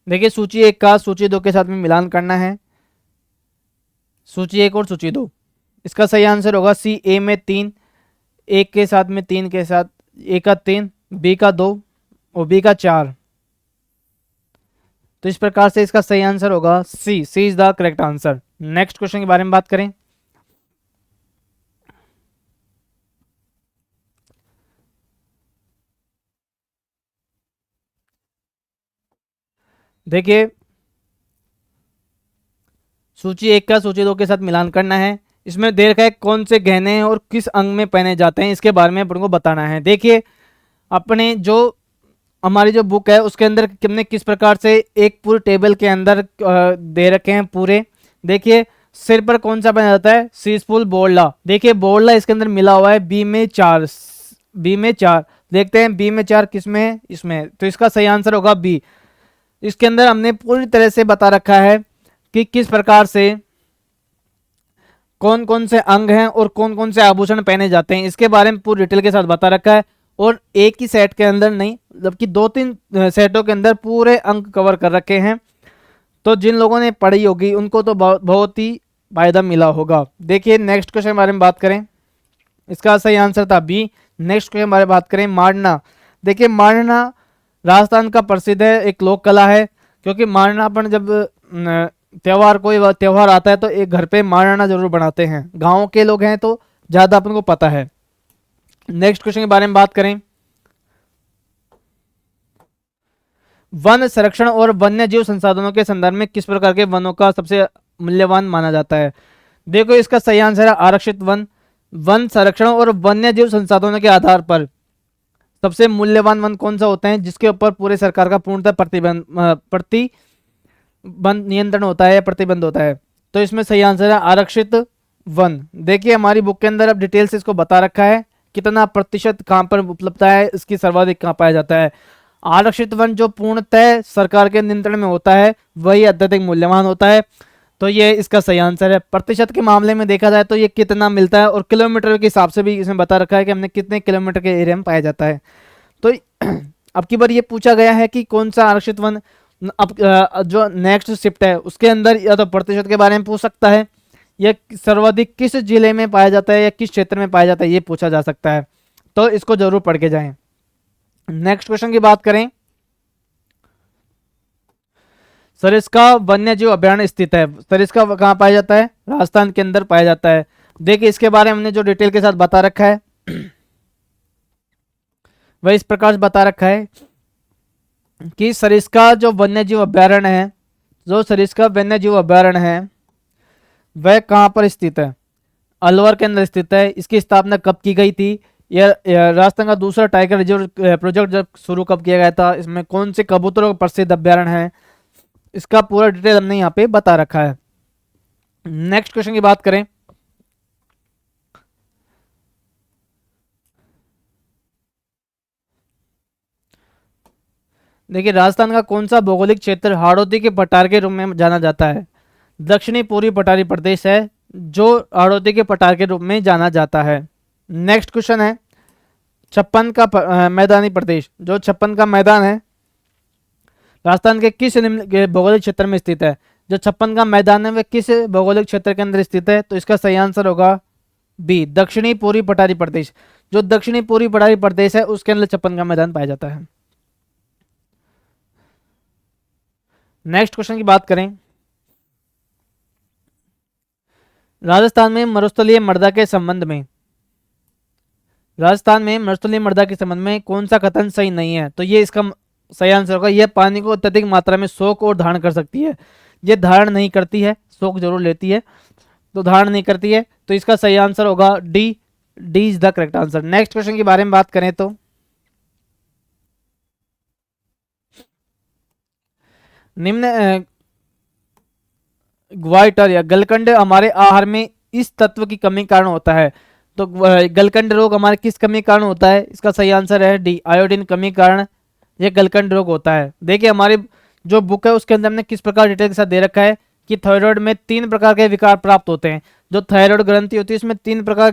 देखिए सूची 1 का सूची 2 के साथ में मिलान करना है। सूची 1 और सूची 2, इसका सही आंसर होगा सी, ए में 3, एक के साथ में 3 के साथ, ए का 3, बी का 2 और बी का 4। तो इस प्रकार से इसका सही आंसर होगा C, C is the correct answer. Next question के बारे में बात करें, देखिए सूची 1 का सूची 2 के साथ मिलान करना है। इसमें दे रखा है कौन से गहने हैं और किस अंग में पहने जाते हैं, इसके बारे में अपन को बताना है। देखिए अपने जो हमारी जो बुक है उसके अंदर हमने किस प्रकार से एक पूरे टेबल के अंदर दे रखे हैं पूरे। देखिए सिर पर कौन सा पहना जाता है, सीसफुल बोरला। देखिए बोरला इसके अंदर मिला हुआ है बी में 4, बी में 4। देखते हैं बी में 4 किस में है, इसमें। तो इसका सही आंसर होगा बी। इसके अंदर हमने पूरी तरह से बता रखा है कि किस प्रकार से कौन कौन से अंग हैं और कौन कौन से आभूषण पहने जाते हैं, इसके बारे में पूरी डिटेल के साथ बता रखा है। और एक ही सेट के अंदर नहीं, जबकि 2-3 सेटों के अंदर पूरे अंग कवर कर रखे हैं। तो जिन लोगों ने पढ़ी होगी उनको तो बहुत ही फायदा मिला होगा। देखिए नेक्स्ट क्वेश्चन के बारे में बात करें, इसका सही आंसर था बी। नेक्स्ट क्वेश्चन के बारे में बात करें, मारना। देखिए मारना राजस्थान का प्रसिद्ध है, एक लोक कला है। क्योंकि मारना अपन जब त्यौहार कोई त्यौहार आता है तो एक घर पे मारना जरूर बनाते हैं, गांव के लोग हैं तो ज्यादा अपन को पता है। नेक्स्ट क्वेश्चन के बारे में बात करें, वन संरक्षण और वन्य जीव संसाधनों के संदर्भ में किस प्रकार के वनों का सबसे मूल्यवान माना जाता है? देखो इसका सही आंसर है आरक्षित वन। वन संरक्षण और वन्य जीव संसाधनों के आधार पर सबसे मूल्यवान वन कौन सा होता है, जिसके ऊपर पूरे सरकार का पूर्णतः प्रतिबंध नियंत्रण होता है, प्रतिबंध होता है। तो इसमें सही आंसर है आरक्षित वन। देखिए हमारी बुक के अंदर अब डिटेल से इसको बता रखा है कितना प्रतिशत कहां पर उपलब्ध है, इसकी सर्वाधिक कहां पाया जाता है। आरक्षित वन जो पूर्णतः सरकार के नियंत्रण में होता है वही अत्यधिक मूल्यवान होता है। तो ये इसका सही आंसर है। प्रतिशत के मामले में देखा जाए तो ये कितना मिलता है, और किलोमीटर के हिसाब से भी इसमें बता रखा है कि हमने कितने किलोमीटर के एरिया में पाया जाता है। तो अब की बार ये पूछा गया है कि कौन सा आरक्षित वन, अब जो नेक्स्ट शिफ्ट है उसके अंदर या तो प्रतिशत के बारे में पूछ सकता है, या सर्वाधिक किस जिले में पाया जाता है या किस क्षेत्र में पाया जाता है ये पूछा जा सकता है। तो इसको जरूर पढ़ के जाएं। नेक्स्ट क्वेश्चन की बात करें, सरिस्का वन्य जीव अभ्यारण्य स्थित है। सरिस्का कहाँ पाया जाता है, राजस्थान के अंदर पाया जाता है। देखिए इसके बारे में हमने जो डिटेल के साथ बता रखा है वह इस प्रकार से बता रखा है कि सरिस्का जो वन्य जीव अभ्यारण्य है, जो सरिस्का वन्य जीव अभ्यारण्य है वह कहाँ पर स्थित है, अलवर के अंदर स्थित है। इसकी स्थापना कब की गई थी, यह राजस्थान का दूसरा टाइगर रिजर्व प्रोजेक्ट जब शुरू कब किया गया था, इसमें कौन से कबूतरों का प्रसिद्ध अभ्यारण्य है, इसका पूरा डिटेल हमने यहाँ पे बता रखा है। नेक्स्ट क्वेश्चन की बात करें, देखिए राजस्थान का कौन सा भौगोलिक क्षेत्र हाड़ौती के पठार के रूप में जाना जाता है? दक्षिणी पूर्वी पठारी प्रदेश है जो हाड़ौती के पठार के रूप में जाना जाता है। नेक्स्ट क्वेश्चन है, 56 का मैदानी प्रदेश, जो 56 का मैदान है राजस्थान के किस निम्न के भौगोलिक क्षेत्र में स्थित है? जो 56 का मैदान है वह किस भौगोलिक क्षेत्र के अंदर स्थित है? तो इसका सही आंसर होगा बी, दक्षिणी पूर्वी पठारी प्रदेश। जो दक्षिणी पूर्वी पठारी प्रदेश है उसके अंदर 56 का मैदान पाया जाता है। नेक्स्ट क्वेश्चन की बात करें, राजस्थान में मरुस्थलीय मृदा के संबंध में, राजस्थान में मरुस्थलीय मृदा के संबंध में कौन सा कथन सही नहीं है? तो ये इसका सही आंसर होगा, यह पानी को अत्यधिक मात्रा में सोख और धारण कर सकती है। ये धारण नहीं करती है, सोख जरूर लेती है, तो धारण नहीं करती है। तो इसका सही आंसर होगा D, D is the correct answer. Next question के बारे में बात करें तो निम्न ग्वाइटर या गलकंड हमारे आहार में इस तत्व की कमी कारण होता है। तो गलकंड रोग हमारे किस कमी कारण होता है? इसका सही आंसर है डी, आयोडीन कमी कारण यह गलकंड रोग होता है। देखिए हमारी जो बुक है उसके अंदर हमने किस प्रकार डिटेल के साथ दे रखा है कि थायराइड में 3 प्रकार के विकार प्राप्त होते हैं। जो थायराइड ग्रंथि होती है उसमें 3 प्रकार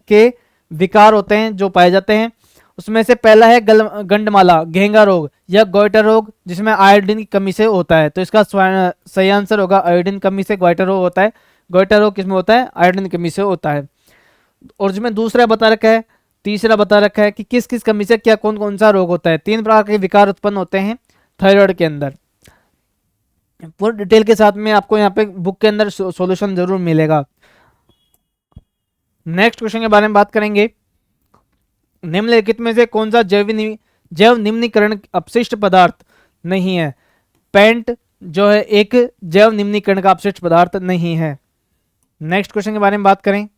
के विकार होते हैं जो पाए जाते हैं। उसमें से पहला है गंडमाला घेंगा रोग या गोइटर रोग, जिसमें आयोडीन की कमी से होता है। तो इसका सही आंसर होगा आयोडीन कमी से गोइटर रोग होता है। गोइटर रोग किसमें होता है? आयोडीन की कमी से होता है। और जिसमें दूसरा बता रखा है, तीसरा बता रखा है कि किस किस कमी से क्या कौन कौन सा रोग होता है। 3 प्रकार के विकार उत्पन्न होते हैं थायराइड के अंदर। पूरी डिटेल के साथ में आपको यहाँ पे बुक के अंदर सॉल्यूशन जरूर मिलेगा। नेक्स्ट क्वेश्चन के बारे में बात करेंगे, निम्नलिखित में से कौन सा जैव निम्नीकरण अपशिष्ट पदार्थ नहीं है? पेंट जो है एक जैव निम्नीकरण का अपशिष्ट पदार्थ नहीं है। नेक्स्ट क्वेश्चन के बारे में बात करें,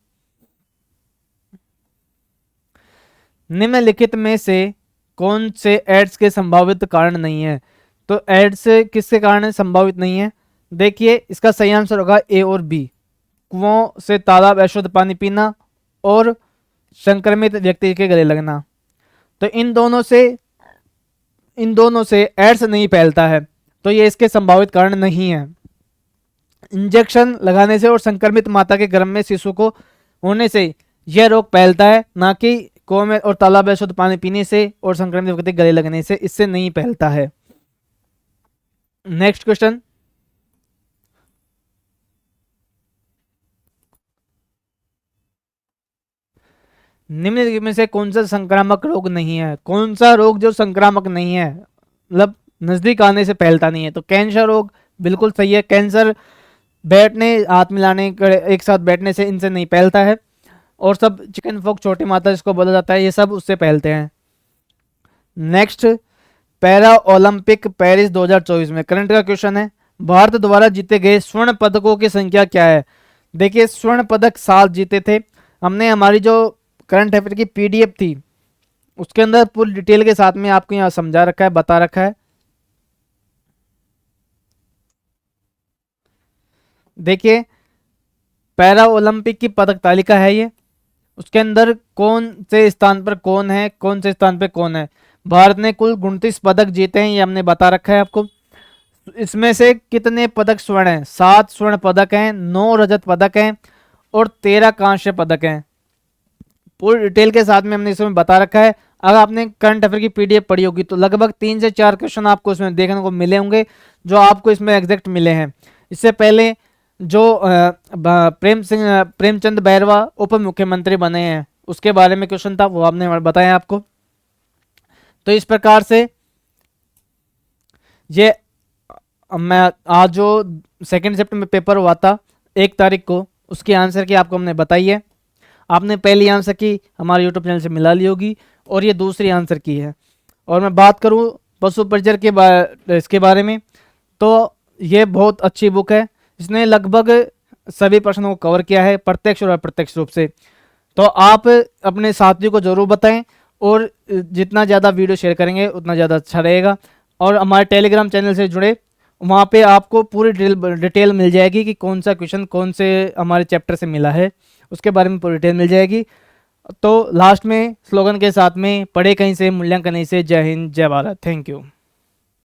निम्नलिखित में से कौन से एड्स के संभावित कारण नहीं है? तो एड्स किसके कारण संभावित नहीं है? देखिए इसका सही आंसर होगा ए और बी, कुओं से तालाब अशुद्ध पानी पीना और संक्रमित व्यक्ति के गले लगना। तो इन दोनों से एड्स नहीं फैलता है, तो ये इसके संभावित कारण नहीं है। इंजेक्शन लगाने से और संक्रमित माता के गर्भ में शिशु को होने से यह रोग फैलता है, ना कि कुओं में और तालाब में शुद्ध पानी पीने से और संक्रमित व्यक्ति गले लगने से, इससे नहीं फैलता है। नेक्स्ट क्वेश्चन, निम्न में से कौन सा संक्रामक रोग नहीं है? कौन सा रोग जो संक्रामक नहीं है, मतलब नजदीक आने से फैलता नहीं है? तो कैंसर रोग बिल्कुल सही है। कैंसर बैठने, हाथ मिलाने, एक साथ बैठने से इनसे नहीं फैलता है। और सब चिकन पॉक्स, छोटी माता जिसको बोला जाता है, ये सब उससे फैलते हैं। नेक्स्ट, पैरा ओलंपिक पेरिस 2024 में करंट का क्वेश्चन है, भारत द्वारा जीते गए स्वर्ण पदकों की संख्या क्या है? देखिए स्वर्ण पदक 7 जीते थे हमने। हमारी जो करंट अफेयर की पीडीएफ थी उसके अंदर पूरी डिटेल के साथ में आपको यहाँ समझा रखा है, बता रखा है। देखिए पैरा ओलंपिक की पदक तालिका है ये, उसके अंदर कौन से स्थान पर कौन है, कौन से स्थान पर कौन है। भारत ने कुल 29 पदक जीते हैं, ये हमने बता रखा है आपको। इसमें से कितने पदक स्वर्ण हैं? 7 स्वर्ण पदक हैं, 9 रजत पदक हैं और 13 कांस्य पदक हैं। पूरी डिटेल के साथ में हमने इसमें बता रखा है। अगर आपने करंट अफेयर की पीडीएफ पढ़ी होगी तो लगभग 3 से 4 क्वेश्चन आपको इसमें देखने को मिले होंगे जो आपको इसमें एग्जैक्ट मिले हैं। इससे पहले जो प्रेमचंद बैरवा उप मुख्यमंत्री बने हैं उसके बारे में क्वेश्चन था, वो आपने बताया आपको। तो इस प्रकार से ये मैं आज जो 2 सितंबर में पेपर हुआ था 1 तारीख को, उसकी आंसर की आपको हमने बताई है। आपने पहली आंसर की हमारे यूट्यूब चैनल से मिला ली होगी और ये दूसरी आंसर की है। और मैं बात करूं पशु परिचर के इसके बारे में, तो ये बहुत अच्छी बुक है। इसने लगभग सभी प्रश्नों को कवर किया है प्रत्यक्ष और अप्रत्यक्ष रूप से। तो आप अपने साथियों को जरूर बताएं और जितना ज़्यादा वीडियो शेयर करेंगे उतना ज़्यादा अच्छा रहेगा। और हमारे टेलीग्राम चैनल से जुड़े, वहाँ पे आपको पूरी डिटेल मिल जाएगी कि कौन सा क्वेश्चन कौन से हमारे चैप्टर से मिला है, उसके बारे में पूरी डिटेल मिल जाएगी। तो लास्ट में स्लोगन के साथ में, पढ़े कहीं से मूल्यांकन नहीं से। जय हिंद, जय भारत, थैंक यू।